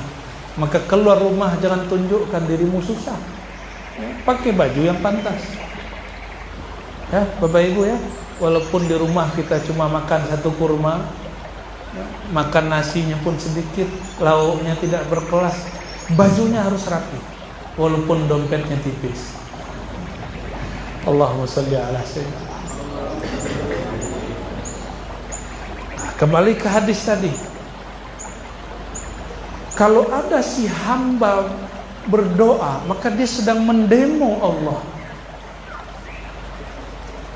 Maka keluar rumah jangan tunjukkan dirimu susah. Ya, pakai baju yang pantas. Ya, Bapak Ibu ya, walaupun di rumah kita cuma makan satu kurma, ya, makan nasinya pun sedikit, lauknya tidak berkelas, bajunya harus rapi, walaupun dompetnya tipis. Allahumma sholli ala sayyidina. Kembali ke hadis tadi. Kalau ada si hamba berdoa, maka dia sedang mendemo Allah.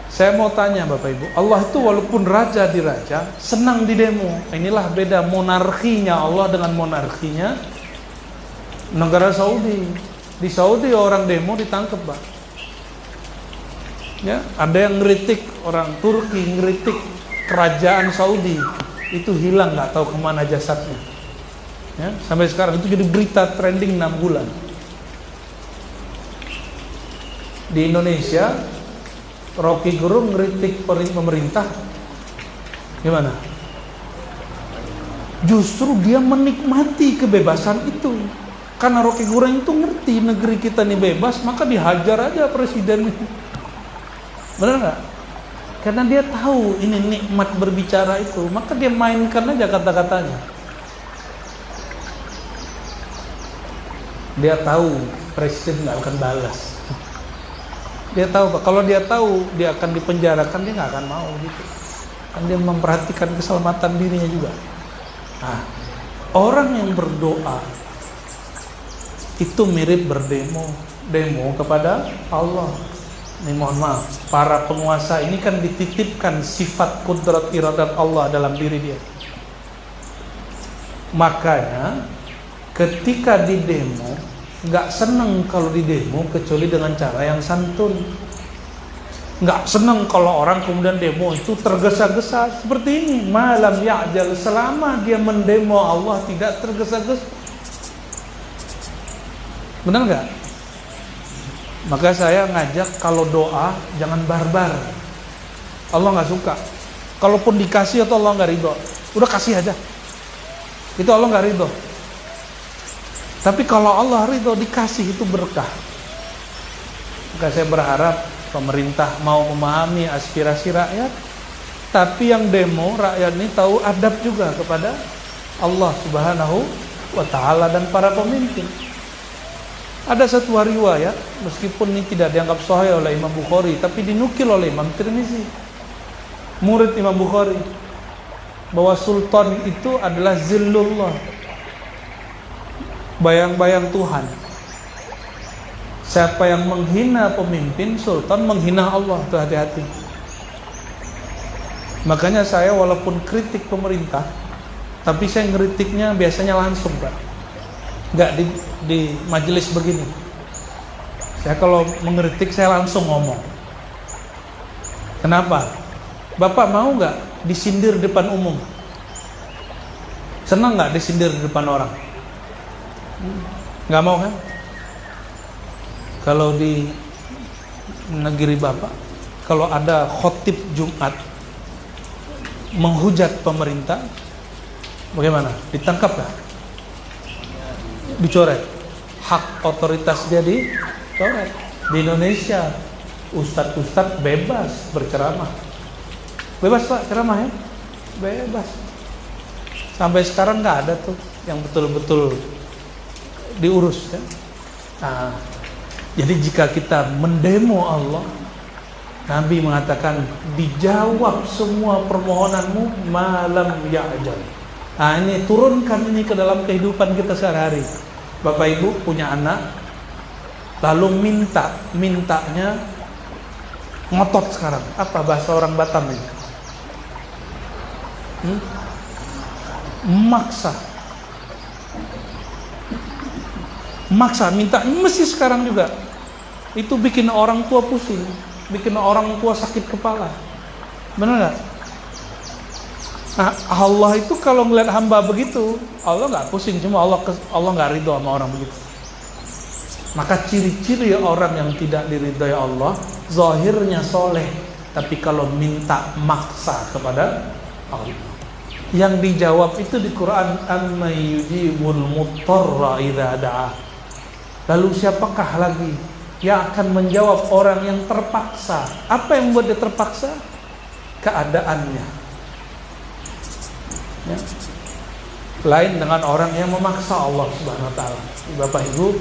Saya mau tanya Bapak Ibu, Allah itu walaupun raja di raja, senang didemo. Inilah beda monarkinya Allah dengan monarkinya negara Saudi. Di Saudi orang demo ditangkap Pak. Ya, ada yang ngeritik orang Turki, ngeritik kerajaan Saudi, itu hilang, nggak tahu kemana jasadnya. Ya, sampai sekarang itu jadi berita trending 6 bulan. Di Indonesia, Rocky Gerung ngeritik pemerintah gimana? Justru dia menikmati kebebasan itu. Karena Rocky Gerung itu ngerti negeri kita ini bebas, maka dihajar aja presiden. Benar nggak? Karena dia tahu ini nikmat berbicara itu, maka dia mainkan aja kata-katanya. Dia tahu presiden nggak akan balas. Dia tahu, kalau dia tahu dia akan dipenjarakan, dia nggak akan mau gitu. Kan dia memperhatikan keselamatan dirinya juga. Nah, orang yang berdoa itu mirip demo kepada Allah. Ini mohon maaf, para penguasa ini kan dititipkan sifat kudrat iradat Allah dalam diri dia. Makanya ketika di demo, nggak seneng kalau di demo kecuali dengan cara yang santun. Nggak seneng kalau orang kemudian demo itu tergesa-gesa seperti ini. Malam ya'jal, selama dia mendemo Allah tidak tergesa-gesa. Benar nggak? Maka saya ngajak kalau doa jangan barbar. Allah nggak suka. Kalaupun dikasih atau Allah nggak ridho, udah kasih aja. Itu Allah nggak ridho. Tapi kalau Allah ridho dikasih itu berkah. Maka saya berharap pemerintah mau memahami aspirasi rakyat. Tapi yang demo rakyat ini tahu adab juga kepada Allah Subhanahu wa Ta'ala dan para pemimpin. Ada satu riwayat, meskipun ini tidak dianggap sahih oleh Imam Bukhari, tapi dinukil oleh Imam Tirmizi, murid Imam Bukhari, bahwa sultan itu adalah zillullah, bayang-bayang Tuhan. Siapa yang menghina pemimpin, sultan menghina Allah, itu hati-hati. Makanya saya walaupun kritik pemerintah, tapi saya ngeritiknya biasanya langsung, Pak. Nggak di majelis begini. Saya kalau mengkritik saya langsung ngomong. Kenapa? Bapak mau nggak disindir depan umum? Senang nggak disindir di depan orang? Nggak mau kan? Kalau di negeri Bapak, kalau ada khotib Jumat menghujat pemerintah, bagaimana? Ditangkap nggak? Dicoret. Hak otoritas dia dicoret. Di Indonesia ustadz-ustadz bebas berceramah. Bebas Pak ceramah ya? Bebas. Sampai sekarang nggak ada tuh yang betul-betul diurus kan? Nah, jadi jika kita mendemo Allah, Nabi mengatakan dijawab semua permohonanmu malam ya'jal. Nah ini turunkan ini ke dalam kehidupan kita sehari-hari. Bapak Ibu punya anak, lalu mintanya ngotot sekarang. Apa bahasa orang Batam ini? Maksa minta mesti sekarang juga. Itu bikin orang tua pusing, bikin orang tua sakit kepala. Benar nggak? Nah, Allah itu kalau ngeliat hamba begitu, Allah nggak pusing, cuma Allah nggak ridho sama orang begitu. Maka ciri-ciri orang yang tidak diridhoi Allah, zahirnya soleh, tapi kalau minta maksa kepada Allah. Yang dijawab itu di Quran, amman yujibul muttarra idza da'a. Lalu siapakah lagi yang akan menjawab orang yang terpaksa? Apa yang membuat dia terpaksa? Keadaannya. Ya. Lain dengan orang yang memaksa Allah Subhanahu wa Ta'ala. Bapak Ibu,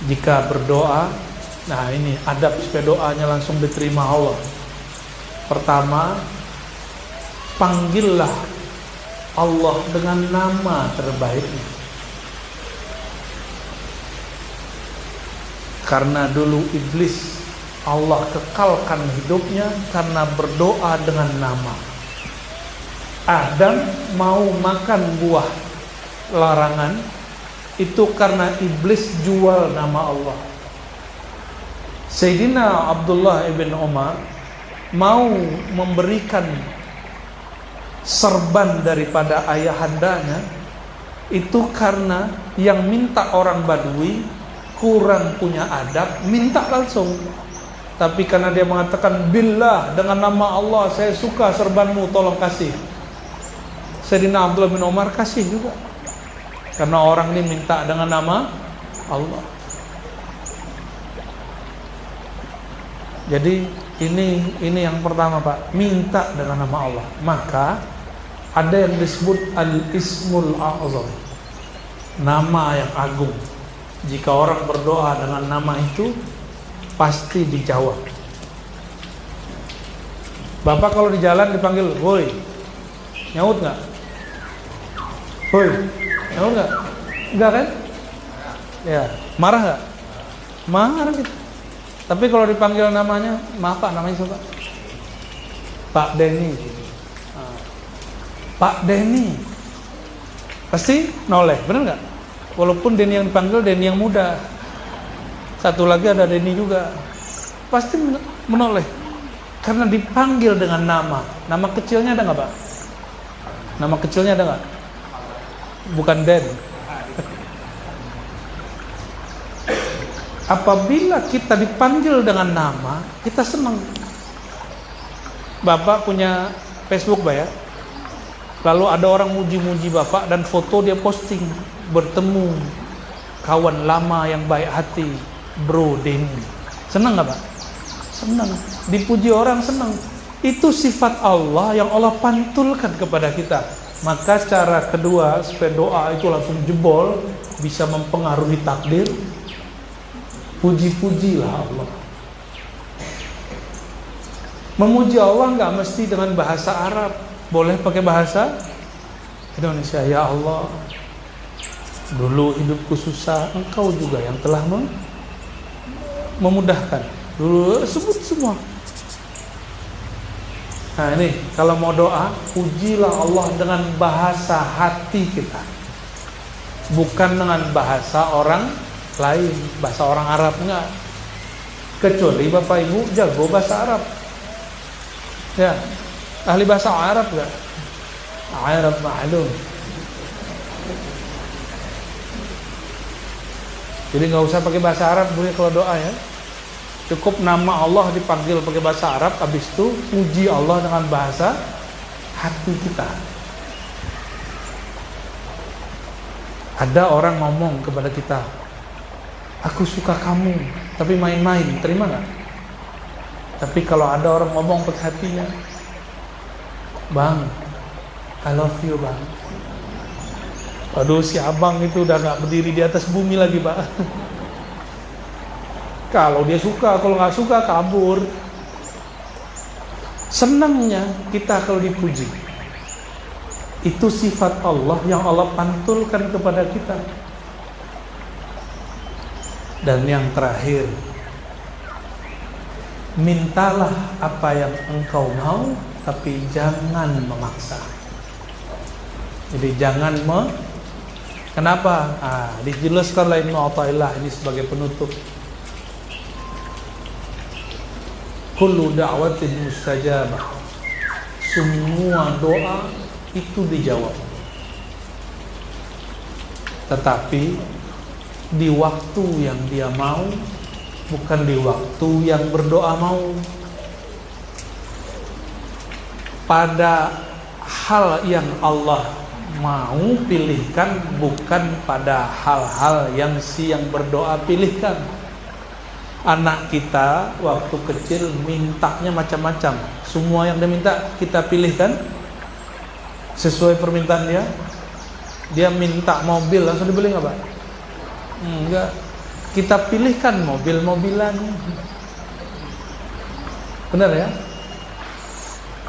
jika berdoa, nah ini adab supaya doanya langsung diterima Allah. Pertama, panggillah Allah dengan nama terbaiknya. Karena dulu iblis Allah kekalkan hidupnya karena berdoa dengan nama. Adam mau makan buah larangan itu karena iblis jual nama Allah. Sayyidina Abdullah ibn Umar mau memberikan serban daripada ayahandanya Itu karena yang minta orang Badui kurang punya adab, minta langsung. Tapi karena dia mengatakan, billah, dengan nama Allah saya suka serbanmu, tolong kasih. Sayyidina Abdullah bin Umar kasih juga, karena orang ini minta dengan nama Allah. Jadi ini yang pertama Pak, minta dengan nama Allah. Maka ada yang disebut al-ismul a'zam, nama yang agung. Jika orang berdoa dengan nama itu pasti dijawab. Bapak kalau di jalan dipanggil, woi, nyaut nggak? Woi, nyaut nggak? Enggak kan? Ya, marah nggak? Marah gitu. Tapi kalau dipanggil namanya, maaf Pak, namanya siapa? Pak Denny. Pak Denny, pasti noleh, benar nggak? Walaupun Denny yang dipanggil Denny yang muda, satu lagi ada Denny juga, pasti menoleh karena dipanggil dengan nama. Nama kecilnya ada nggak Pak? Nama kecilnya ada nggak? Bukan Den. Apabila kita dipanggil dengan nama, kita senang. Bapak punya Facebook Pak ya? Lalu ada orang muji-muji Bapak dan foto dia posting, bertemu kawan lama yang baik hati, Bro Denny. Senang nggak Pak? Senang. Dipuji orang senang. Itu sifat Allah yang Allah pantulkan kepada kita. Maka cara kedua supaya doa itu langsung jebol, bisa mempengaruhi takdir, puji-pujilah Allah. Memuji Allah nggak mesti dengan bahasa Arab, boleh pakai bahasa Indonesia. Ya Allah, dulu hidupku susah, Engkau juga yang telah memudahkan. Dulu sebut semua. Nah ini kalau mau doa, pujilah Allah dengan bahasa hati kita, bukan dengan bahasa orang lain, bahasa orang Arab enggak. Kecuali Bapak Ibu jago bahasa Arab. Ya, ahli bahasa Arab enggak? Arab ma'lum. Jadi nggak usah pakai bahasa Arab boleh kalau doa ya. Cukup nama Allah dipanggil pakai bahasa Arab, habis itu puji Allah dengan bahasa hati kita. Ada orang ngomong kepada kita, aku suka kamu, tapi main-main, terima nggak? Tapi kalau ada orang ngomong pakai hatinya, Bang, I love you Bang. Aduh, si abang itu udah nggak berdiri di atas bumi lagi Pak. Kalau dia suka, kalau nggak suka kabur. Senangnya kita kalau dipuji. Itu sifat Allah yang Allah pantulkan kepada kita. Dan yang terakhir, mintalah apa yang engkau mau, tapi jangan memaksa. Jadi jangan kenapa? Dijelaskan oleh Ibnu Athaillah ini sebagai penutup. Kullu da'watin mustajabah. Semua doa itu dijawab. Tetapi di waktu yang dia mau, bukan di waktu yang berdoa mau. Pada hal yang Allah mau pilihkan, bukan pada hal-hal yang si yang berdoa pilihkan. Anak kita waktu kecil mintanya macam-macam. Semua yang dia minta kita pilihkan sesuai permintaan dia. Dia minta mobil, langsung dibeli nggak Pak? Enggak. Kita pilihkan mobil-mobilan. Benar ya?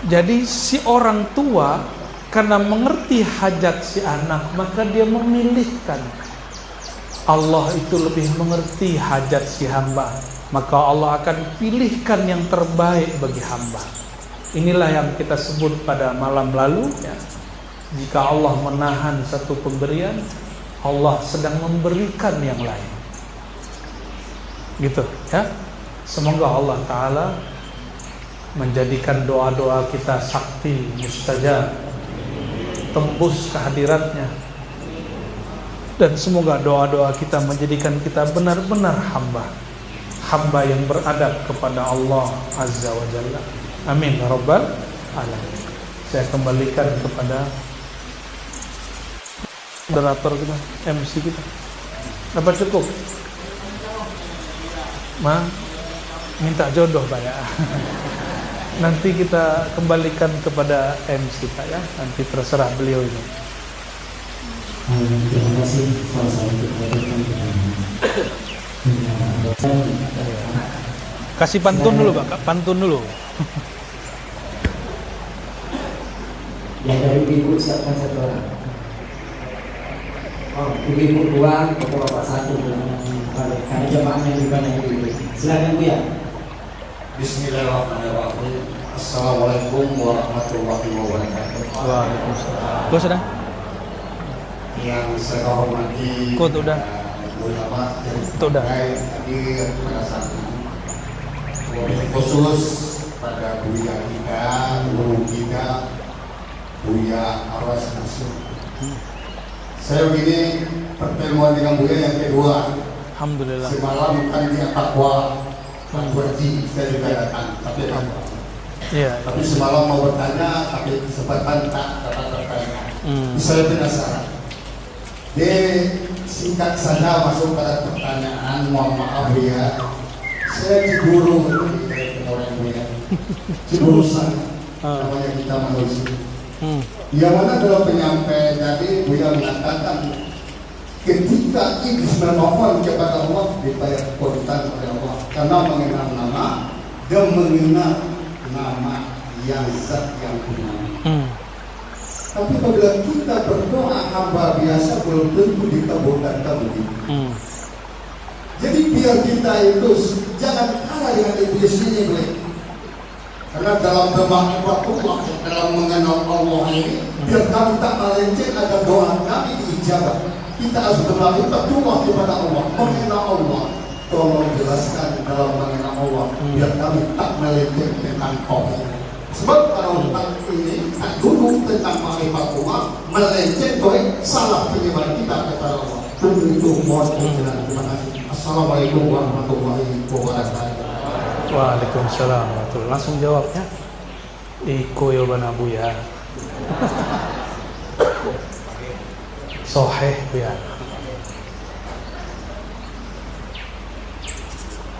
Jadi si orang tua karena mengerti hajat si anak, maka dia memilihkan. Allah itu lebih mengerti hajat si hamba, maka Allah akan pilihkan yang terbaik bagi hamba. Inilah yang kita sebut pada malam lalu ya. Jika Allah menahan satu pemberian, Allah sedang memberikan yang lain. Gitu ya. Semoga Allah Ta'ala menjadikan doa-doa kita sakti mustajab, tembus kehadiratnya, Dan semoga doa-doa kita menjadikan kita benar-benar hamba yang beradab kepada Allah Azza wa Jalla. Amin ya rabbal alamin. Saya kembalikan kepada moderator kita, MC kita. Apa cukup? Minta jodoh Pak ya. Nanti kita kembalikan kepada MC Pak ya. Nanti terserah beliau ini. Terima kasih. Kasih pantun dulu Pak, pantun dulu. Ya dari ibu siapkan satu orang. Oh, ibu dua, bapak satu. Karena jemaahnya lebih banyak ibu. Silakan Bu ya. Bismillahirrahmanirrahim. Assalamualaikum warahmatullahi wabarakatuh. Waalaikumsalam. Kau sudah? Yang saya hormati ulama dan hadir pada saat ini. Wabil khusus pada Buya kita, guru kita, Buya Awas Nasir. Saya begini pertemuan dengan Buya yang kedua. Alhamdulillah. Semalam kan dia takwa, Haji saya juga datang, tapi Iya. tapi semalam mau bertanya, tapi kesempatan tak dapat bertanya. Saya penasaran. Singkat saja masuk pada pertanyaan, mohon maaf ya, saya cemburu dari orang Buya, cemburu sana, namanya kita manusia. Yang mana dalam penyampaian tadi Buya mengatakan ketika iblis memohon kepada Allah dibayar kontan oleh Allah karena mengenal nama dan mengenal nama yang zat yang benar. Tapi apabila kita berdoa hamba biasa belum tentu dikabulkan begitu. Jadi biar kita itu jangan kalah dengan iblis ini, karena dalam bermakna dalam mengenal Allah ini, biar kami tak melenceng agar doa kami diijabah. Kita harus bermakna kepada Allah, mengenal Allah. Tolong jelaskan dalam mengenal Allah, biar kami tak melenceng tentang Allah. Sebab kalau ini dulu tentang ma'rifatullah melenceng salah penyebaran kita kepada Allah. Untuk mohon penjelasan. Terima kasih. Assalamualaikum warahmatullahi wabarakatuh. Waalaikumsalam warahmatullahi. Langsung jawabnya. Iko ilbana Buya. Soheh Buya.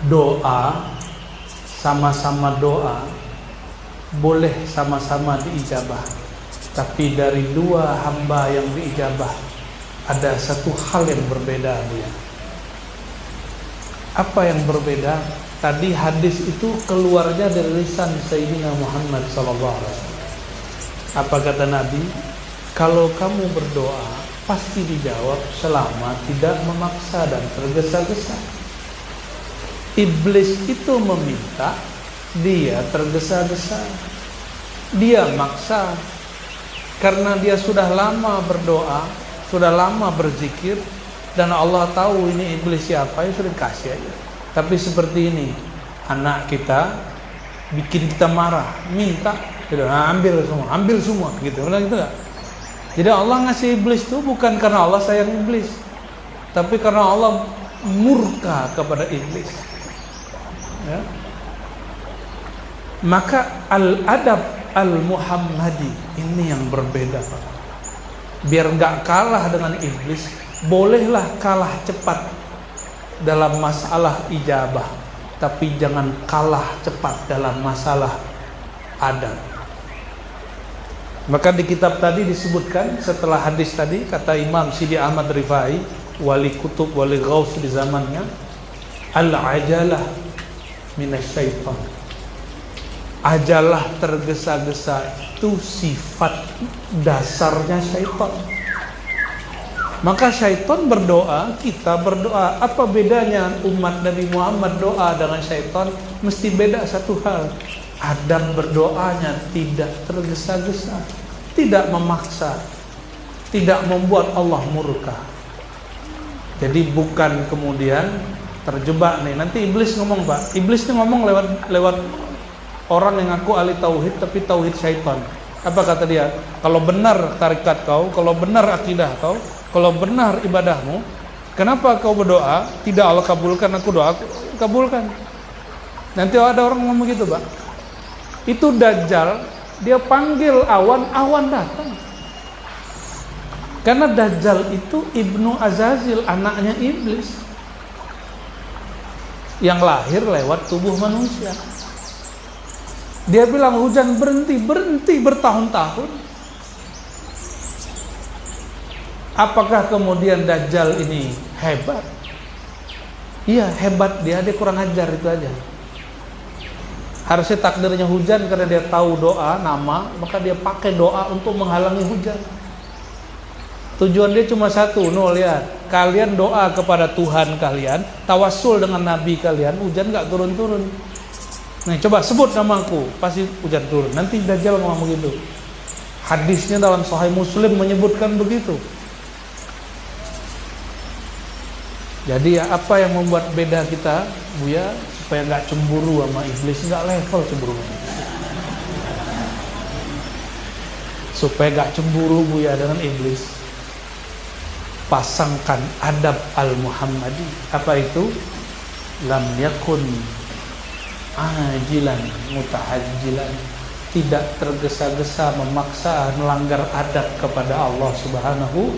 Doa sama-sama doa boleh sama-sama diijabah, tapi dari dua hamba yang diijabah ada satu hal yang berbeda, Bu ya. Apa yang berbeda? Tadi hadis itu keluarnya dari lisan Sayyidina Muhammad SAW. Apa kata Nabi? Kalau kamu berdoa pasti dijawab selama tidak memaksa dan tergesa-gesa. Iblis itu meminta, dia tergesa-gesa, dia maksa, karena dia sudah lama berdoa, sudah lama berzikir, dan Allah tahu ini iblis siapa, ya sudah kasih aja. Tapi seperti ini, anak kita bikin kita marah, minta, gitu, nah, ambil semua, gitu, benar gitu nggak? Jadi Allah ngasih iblis itu bukan karena Allah sayang iblis, tapi karena Allah murka kepada iblis. Ya. Maka al-adab al-Muhammadi ini yang berbeda, Pak. Biar nggak kalah dengan iblis, bolehlah kalah cepat dalam masalah ijabah, tapi jangan kalah cepat dalam masalah adab. Maka di kitab tadi disebutkan setelah hadis tadi, kata Imam Sidi Ahmad Rifai, wali kutub, wali ghaus di zamannya, al-ajalah minasyaitan. Ajalah tergesa-gesa itu sifat dasarnya syaitan. Maka syaitan berdoa, kita berdoa. Apa bedanya umat Nabi Muhammad doa dengan syaitan? Mesti beda satu hal. Adam berdoanya tidak tergesa-gesa, tidak memaksa, tidak membuat Allah murka. Jadi bukan kemudian terjebak nih. Nanti iblis ngomong, Pak. Iblis ini ngomong lewat orang yang ngaku ahli tauhid tapi tauhid syaitan. Apa kata dia? Kalau benar tarikat kau, kalau benar akidah kau, Kalau benar ibadahmu, kenapa kau berdoa? Tidak Allah kabulkan, aku doa, aku kabulkan. Nanti ada orang ngomong gitu, Pak. Itu Dajjal, dia panggil awan, awan datang. Karena Dajjal itu Ibnu Azazil, anaknya iblis, yang lahir lewat tubuh manusia. Dia bilang hujan berhenti bertahun-tahun. Apakah kemudian Dajjal ini hebat? Iya, hebat dia kurang ajar, itu aja. Harusnya takdirnya hujan karena dia tahu doa, nama, maka dia pakai doa untuk menghalangi hujan. Tujuan dia cuma satu, lihat. Kalian doa kepada Tuhan kalian, tawassul dengan Nabi kalian, hujan gak turun-turun. Nah, coba sebut namaku, pasti hujan turun. Nanti Dajjal ngomong begitu. Hadisnya dalam Sahih Muslim menyebutkan begitu. Jadi apa yang membuat beda kita, Buya? Supaya nggak cemburu sama iblis, nggak level cemburunya. Supaya nggak cemburu, Buya, dengan iblis, pasangkan adab al-Muhammadi. Apa itu? Lam yakun ajilan mutahajjilan, tidak tergesa-gesa memaksa melanggar adab kepada Allah Subhanahu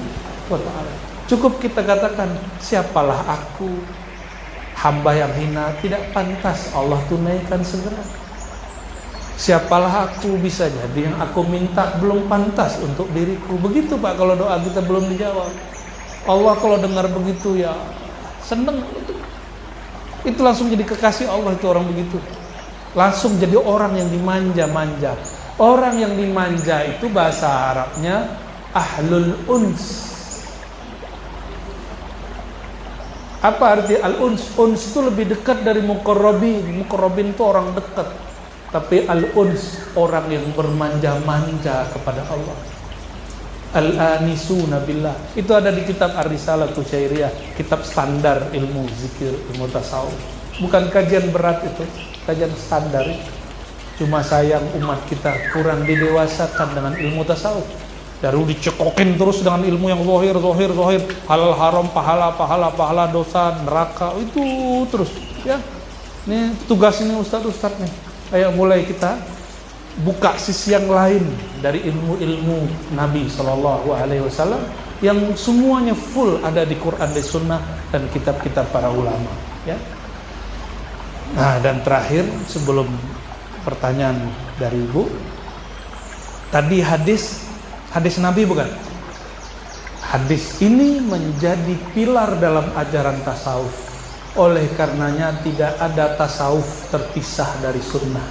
wa ta'ala. Cukup kita katakan, siapalah aku, hamba yang hina, tidak pantas Allah tunaikan segera. Siapalah aku, bisa jadi yang aku minta belum pantas untuk diriku. Begitu, Pak, kalau doa kita belum dijawab. Allah kalau dengar begitu, ya seneng. Itu langsung jadi kekasih Allah, itu orang begitu. Langsung jadi orang yang dimanja-manja. Orang yang dimanja itu bahasa Arabnya ahlul uns. Apa arti al-uns? Uns itu lebih dekat dari muqarrabin. Muqarrabin itu orang dekat. Tapi al-uns, orang yang bermanja-manja kepada Allah. Al-anisuna billah. Itu ada di kitab Ar-Risalatu Syairiyah, kitab standar ilmu zikir, ilmu tasawuf. Bukan kajian berat itu, kajian standar. Cuma sayang umat kita kurang didewasakan dengan ilmu tasawuf. Baru dicekokin terus dengan ilmu yang zahir, halal haram, pahala, dosa, neraka, itu terus, ya. Ini tugas ini Ustadz nih. Ayo mulai kita buka sisi yang lain dari ilmu-ilmu Nabi SAW yang semuanya full ada di Quran dan Sunnah dan kitab-kitab para ulama, ya. Nah, dan terakhir sebelum pertanyaan dari Ibu, tadi hadis Nabi bukan? Hadis ini menjadi pilar dalam ajaran tasawuf. Oleh karenanya tidak ada tasawuf terpisah dari sunnah.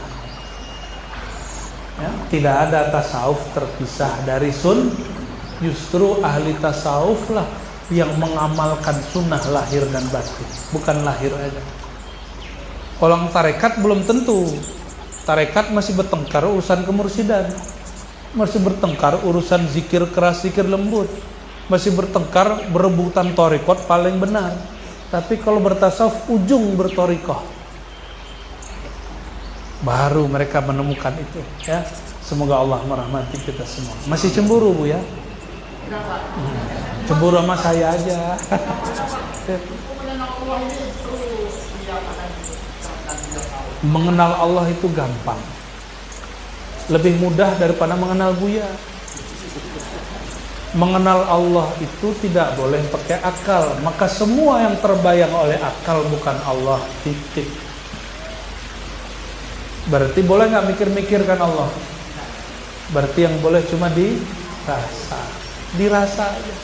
Ya, tidak ada tasawuf terpisah dari sunnah. Justru ahli tasawuf lah yang mengamalkan sunnah lahir dan batin, bukan lahir aja. Orang tarekat belum tentu. Tarekat masih bertengkar urusan kemursidan. Masih bertengkar urusan zikir keras, zikir lembut. Masih bertengkar berebutan torikot paling benar. Tapi kalau bertasawuf ujung bertorikoh, baru mereka menemukan itu, ya. Semoga Allah merahmati kita semua. Masih cemburu, Bu, ya? Cemburu sama saya aja. Mengenal Allah itu gampang, lebih mudah daripada mengenal Buya. Mengenal Allah itu tidak boleh pakai akal. Maka semua yang terbayang oleh akal bukan Allah, titik. Berarti boleh nggak mikir-mikirkan Allah? Berarti yang boleh cuma dirasa aja.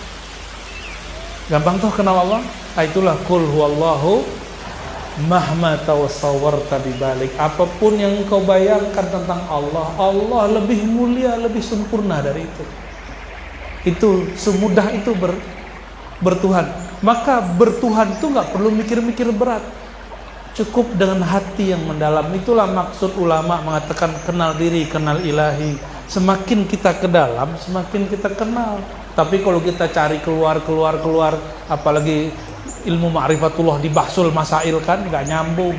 Gampang tuh kenal Allah. Itulah qul huwallahu mahma tawassawarta bibalik. Apapun yang kau bayangkan tentang Allah, Allah lebih mulia, lebih sempurna dari itu. Itu semudah itu bertuhan. Maka bertuhan itu nggak perlu mikir-mikir berat. Cukup dengan hati yang mendalam. Itulah maksud ulama mengatakan kenal diri, kenal ilahi. Semakin kita ke dalam, semakin kita kenal. Tapi kalau kita cari keluar, apalagi ilmu ma'rifatullah dibahsul masail, kan nggak nyambung.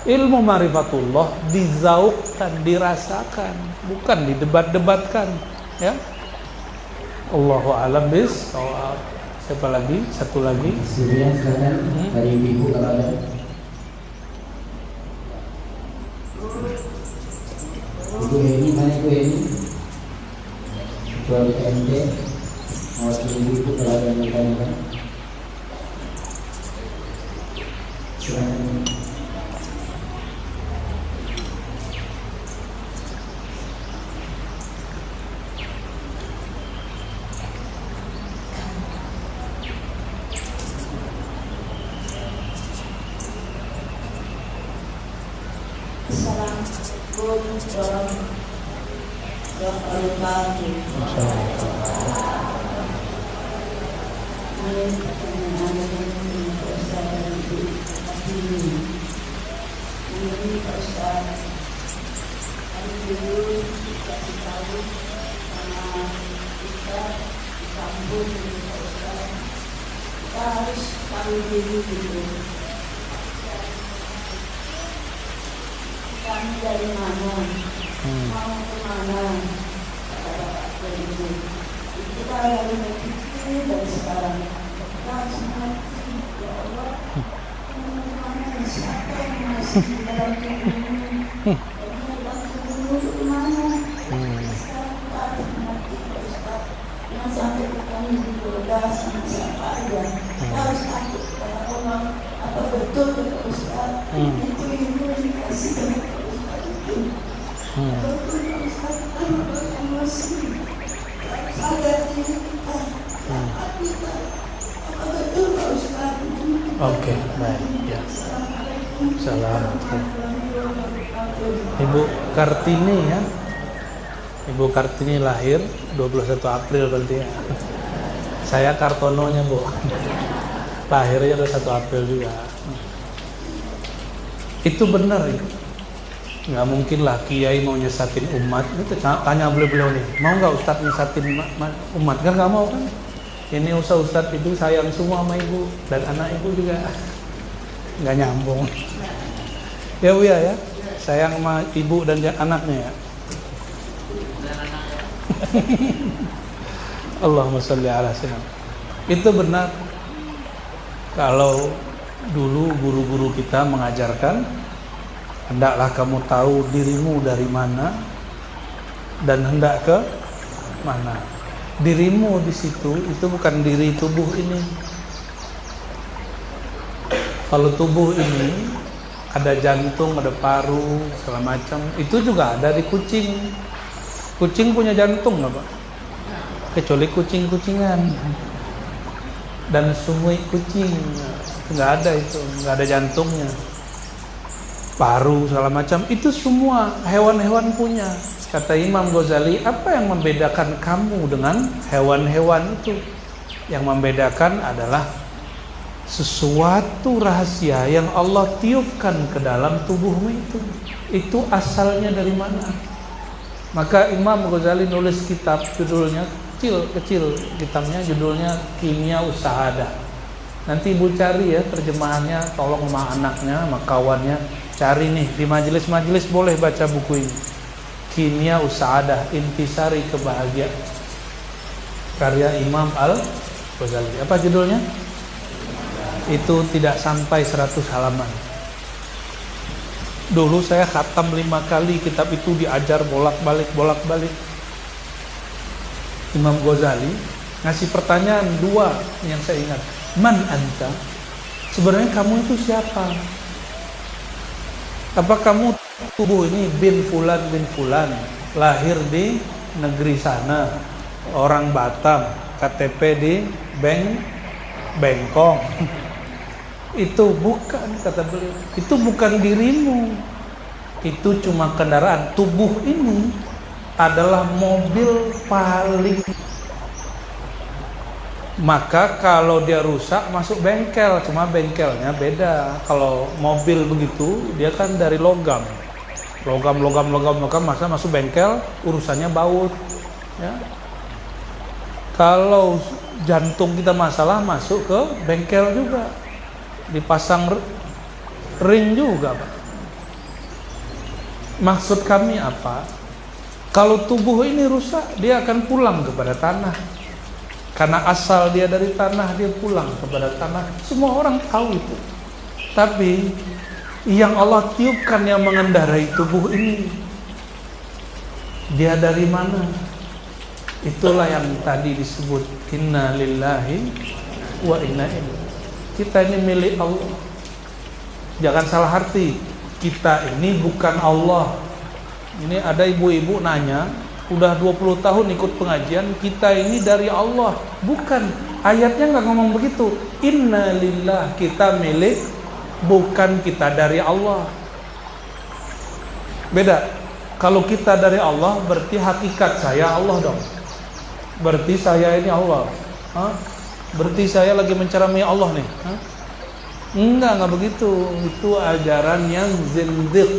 Ilmu ma'rifatullah dizaukkan, dirasakan, bukan didebat-debatkan, ya. Allahu a'lam bis-shawab. Siapa lagi? Satu lagi. Surya silakan dari ibu kalau ada. Ibu Heni, mana Ibu Heni? Ketua BKMT. Mewakili ibu kalau ada yang bertanya. Silakan. Kami dari mana? Mau kemana? Kita harus berpikir dari sekarang. Kita harus mengerti, ya Allah, kemana siapa yang masih di dalam tubuh ini? Jadi dalam tubuh itu kemana? Sekarang kita harus mengerti, Pak Ustaz. Jangan sampai kami digoda sama siapa aja. Kita harus takut kepada Allah. Apa betul Pak Ustaz? Itu ilmu yang dikasih sama Pak Ustaz itu. Betul Pak Ustaz, Allah yang masih sadar diri kita. Apa betul Pak Ustaz? Oke, baik ya. Salam. Ibu Kartini ya. Ibu Kartini lahir 21 April berarti ya. Saya Kartononya Bu. Lahirnya 21 April juga. Itu benar itu. Nggak mungkin lah kiai mau nyesatin umat. Itu tanya beliau nih, mau nggak Ustadz nyesatin umat? Kan nggak mau kan? Ini Ustadz itu sayang semua sama ibu dan anak ibu juga. Nggak nyambung. Ya Bu ya, sayang sama ibu dan anaknya ya. Allahumma sholli ala sayyidina. Itu benar. Kalau dulu guru-guru kita mengajarkan, hendaklah kamu tahu dirimu dari mana dan hendak ke mana. Dirimu di situ itu bukan diri tubuh ini. Kalau tubuh ini ada jantung, ada paru, segala macam, itu juga ada di kucing. Kucing punya jantung nggak Pak? Kecuali kucing-kucingan dan sumui kucing, nggak ada itu, nggak ada jantungnya. Paru segala macam itu semua hewan-hewan punya. Kata Imam Ghazali, apa yang membedakan kamu dengan hewan-hewan itu? Yang membedakan adalah sesuatu rahasia yang Allah tiupkan ke dalam tubuhmu itu. Itu asalnya dari mana? Maka Imam Ghazali nulis kitab, judulnya kecil kitabnya, judulnya Kimia Usahadah. Nanti ibu cari ya terjemahannya, tolong sama anaknya, sama kawannya cari nih di majelis-majelis, boleh baca buku ini. Kimia Usahadah, Intisari Kebahagiaan, karya Imam Al-Ghazali. Apa judulnya? Itu tidak sampai 100 halaman. Dulu saya khatam 5 kali kitab itu, diajar bolak-balik. Imam Ghazali ngasih pertanyaan 2 yang saya ingat. Man anta? Sebenarnya kamu itu siapa? Apa kamu tubuh ini bin fulan, lahir di negeri sana, orang Batam, KTP di Bengkong? Itu bukan, kata beliau. Itu bukan dirimu. Itu cuma kendaraan. Tubuh ini adalah mobil paling. Maka kalau dia rusak masuk bengkel, cuma bengkelnya beda. Kalau mobil begitu dia kan dari logam, masa masuk bengkel urusannya baut ya. Kalau jantung kita masalah masuk ke bengkel juga, dipasang ring juga Pak. Maksud kami apa? Kalau tubuh ini rusak, dia akan pulang kepada tanah. Karena asal dia dari tanah, dia pulang kepada tanah. Semua orang tahu itu. Tapi yang Allah tiupkan yang mengendarai tubuh ini, dia dari mana? Itulah yang tadi disebut inna lillahi wa inna ilaihi. Kita ini milik Allah. Jangan salah arti. Kita ini bukan Allah. Ini ada ibu-ibu nanya, udah 20 tahun ikut pengajian, kita ini dari Allah. Bukan, ayatnya nggak ngomong begitu. Inna lillah, kita milik, bukan kita dari Allah. Beda. Kalau kita dari Allah, berarti hakikat saya Allah dong. Berarti saya ini Allah. Berarti saya lagi mencerami Allah nih. Enggak begitu. Itu ajaran yang zindiq,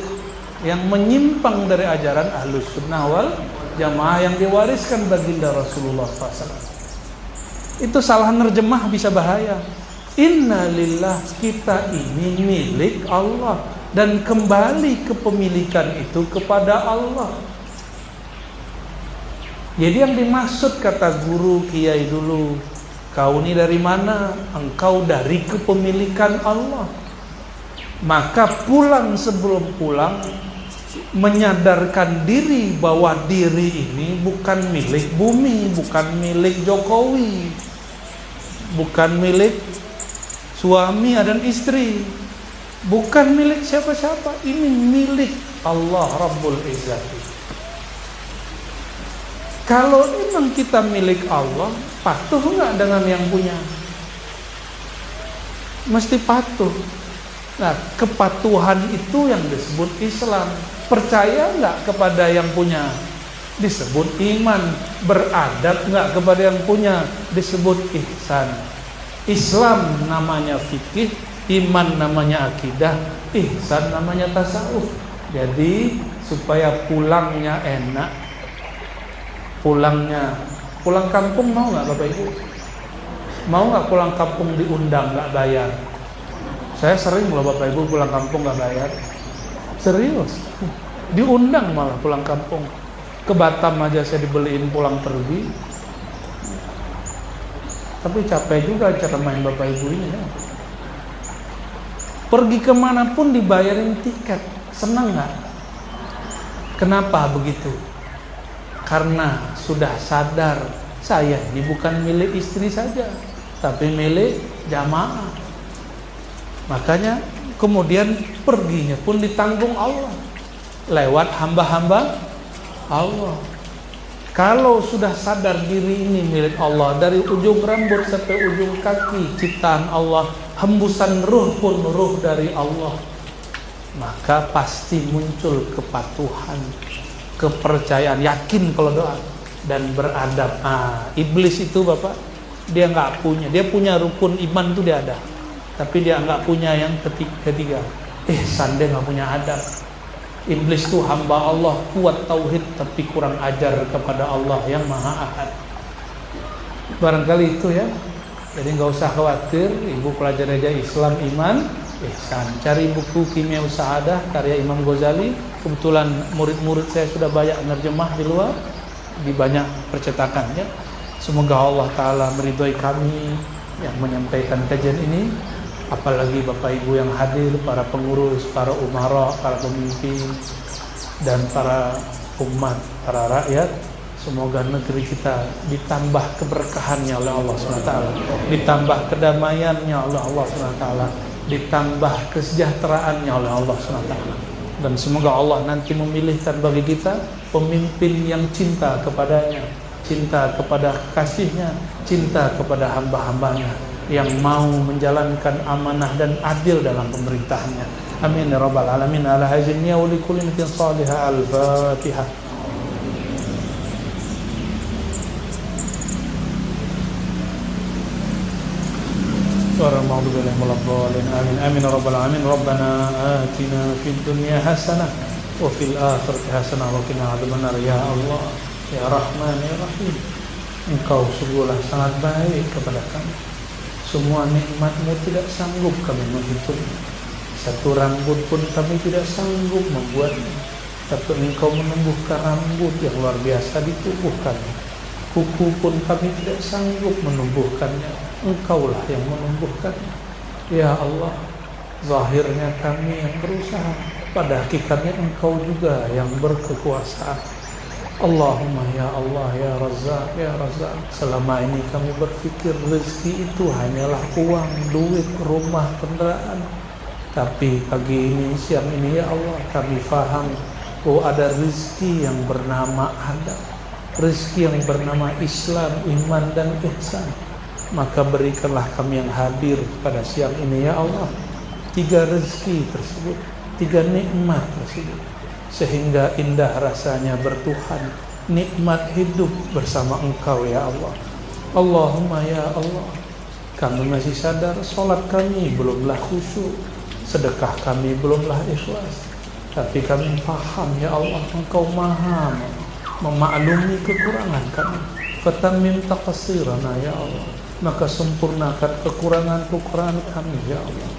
yang menyimpang dari ajaran Ahlus Sunnah wal Jamaah yang diwariskan baginda Rasulullah SAW. Itu salah nerjemah bisa bahaya. Inna lillah, kita ini milik Allah, dan kembali kepemilikan itu kepada Allah. Jadi yang dimaksud kata guru kiai dulu, kau ini dari mana? Engkau dari kepemilikan Allah. Maka pulang, sebelum pulang, menyadarkan diri bahwa diri ini bukan milik bumi, bukan milik Jokowi, bukan milik suami dan istri, bukan milik siapa-siapa. Ini milik Allah Rabbul Izzati. Kalau memang kita milik Allah, patuh nggak dengan yang punya? Mesti patuh. Nah, kepatuhan itu yang disebut Islam. Percaya nggak kepada yang punya? Disebut iman. Beradab nggak kepada yang punya? Disebut ihsan. Islam namanya fikih, iman namanya akidah, ihsan namanya tasawuf. Jadi supaya pulangnya enak, pulang kampung mau nggak Bapak Ibu? Mau nggak pulang kampung diundang nggak bayar? Saya sering loh Bapak Ibu pulang kampung nggak bayar. Serius, diundang malah pulang kampung. Ke Batam aja saya dibeliin pulang pergi. Tapi capek juga cara main Bapak Ibu ini ya. Pergi kemanapun dibayarin tiket, senang nggak? Kenapa begitu? Karena sudah sadar saya ini bukan milik istri saja, tapi milik jamaah. Makanya kemudian perginya pun ditanggung Allah lewat hamba-hamba Allah. Kalau sudah sadar diri ini milik Allah, dari ujung rambut sampai ujung kaki ciptaan Allah, hembusan ruh pun ruh dari Allah, maka pasti muncul kepatuhan, kepercayaan, yakin kalau doa, dan beradab. Iblis itu Bapak, dia nggak punya, dia punya rukun iman itu dia ada, tapi dia nggak punya yang ketiga, ihsan, dia nggak punya adab. Iblis itu hamba Allah, kuat tauhid tapi kurang ajar kepada Allah yang Maha Ahad. Barangkali itu ya. Jadi nggak usah khawatir, ibu pelajari aja Islam, iman, ihsan. Cari buku Kimia Sa'adah karya Imam Ghazali. Kebetulan murid-murid saya sudah banyak menerjemah di luar, di banyak percetakannya. Semoga Allah Ta'ala meridhoi kami yang menyampaikan kajian ini, apalagi Bapak Ibu yang hadir, para pengurus, para umara, para pemimpin, dan para umat, para rakyat. Semoga negeri kita ditambah keberkahannya oleh Allah SWT, ditambah kedamaiannya oleh Allah SWT, ditambah kesejahteraannya oleh Allah SWT. Dan semoga Allah nanti memilihkan bagi kita pemimpin yang cinta kepadanya, cinta kepada kasihnya, cinta kepada hamba-hambanya, yang mau menjalankan amanah dan adil dalam pemerintahannya. Amin ya rabbal alamin. Ala hazinnya wa likulli niyatin salihah. Al-Fatihah. Amin amin ya rabbal alamin. Rabbana atina fid dunya hasanah wa fil akhirati hasanah wa qina adzabannar. Ya Allah, ya Rahman ya Rahim, Engkau sungguhlah sangat baik kepada kami. Semua nikmat-Mu tidak sanggup kami menghitungnya. Satu rambut pun kami tidak sanggup membuatnya. Tapi Engkau menumbuhkan rambut yang luar biasa di tubuh kami. kuku pun kami tidak sanggup menumbuhkannya. Engkaulah yang menumbuhkannya. Ya Allah, zahirnya kami yang berusaha, pada hakikatnya Engkau juga yang berkekuasaan. Allahumma ya Allah ya Razzaq ya Razzaq. Selama ini kami berpikir rezeki itu hanyalah uang, duit, rumah, kendaraan. Tapi pagi ini, siang ini ya Allah, kami faham bahwa ada rezeki yang bernama adab, rezeki yang bernama Islam, iman dan ihsan. Maka berikanlah kami yang hadir pada siang ini ya Allah 3 rezeki tersebut, 3 nikmat tersebut, sehingga indah rasanya bertuhan, nikmat hidup bersama Engkau ya Allah. Allahumma ya Allah, kami masih sadar sholat kami belumlah khusyuk, sedekah kami belumlah ikhlas, tapi kami paham ya Allah, Engkau maha memaklumi kekurangan kami. Fatamim taqsirana ya Allah, maka sempurnakan kekurangan-kekurangan kami ya Allah.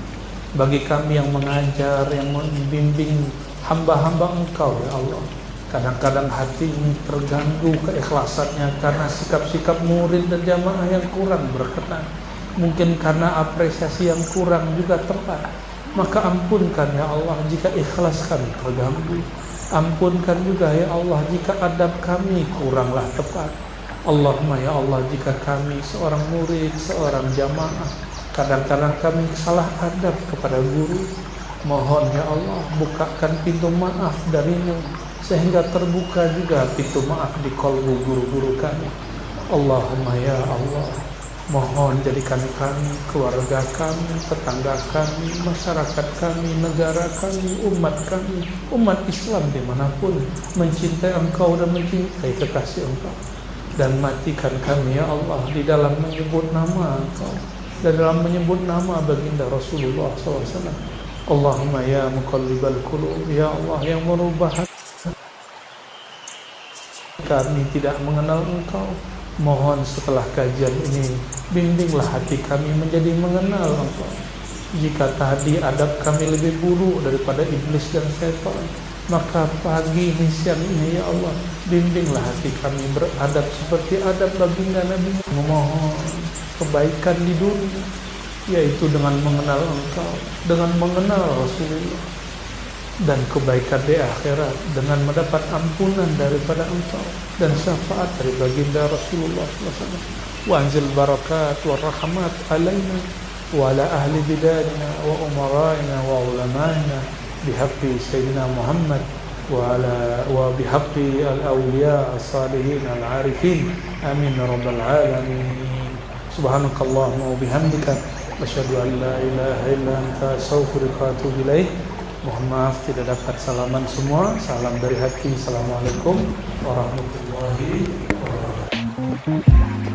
Bagi kami yang mengajar, yang membimbing hamba-hamba Engkau ya Allah, kadang-kadang hati ini terganggu keikhlasannya karena sikap-sikap murid dan jamaah yang kurang berkenan, mungkin karena apresiasi yang kurang juga tepat. Maka ampunkan ya Allah jika ikhlas kami terganggu. Ampunkan juga ya Allah jika adab kami kuranglah tepat. Allahumma ya Allah, jika kami seorang murid, seorang jamaah, kadang-kadang kami salah adab kepada guru, mohon ya Allah bukakan pintu maaf darimu, sehingga terbuka juga pintu maaf di qalbu guru-guru kami. Allahumma ya Allah, mohon jadikan kami, keluarga kami, tetangga kami, masyarakat kami, negara kami, umat Islam dimanapun mencintai Engkau dan mencintai kekasih Engkau. Dan matikan kami ya Allah di dalam menyebut nama Engkau dan dalam menyebut nama baginda Rasulullah SAW. Allahumma ya muqallibal qulub, ya Allah yang merubah hati. Kami tidak mengenal Engkau, mohon setelah kajian ini bimbinglah hati kami menjadi mengenal Engkau. Jika tadi adab kami lebih buruk daripada iblis dan syaitan, maka pagi ini, siang ini ya Allah, bimbinglah hati kami beradab seperti adab baginda Nabi. Memohon kebaikan di dunia, yaitu dengan mengenal Engkau, dengan mengenal Rasulullah, dan kebaikan di akhirat dengan mendapat ampunan daripada Engkau dan syafaat dari baginda Rasulullah SAW. Wa anzil barakat wa rahmat alaina wa ala ahli bidadina wa umaraina wa ulamaina bihaqqi Sayyidina Muhammad wa bihaqqi al-awliya as-salihin al-arifin. Amin ya rabbal alamin. Subhanakallahumma wa bihamdika asyhadu an la ilaha illa anta astaghfiruka wa atubu ilaik. Mohon maaf tidak dapat salaman semua. Salam dari hati. Assalamualaikum warahmatullahi wabarakatuh.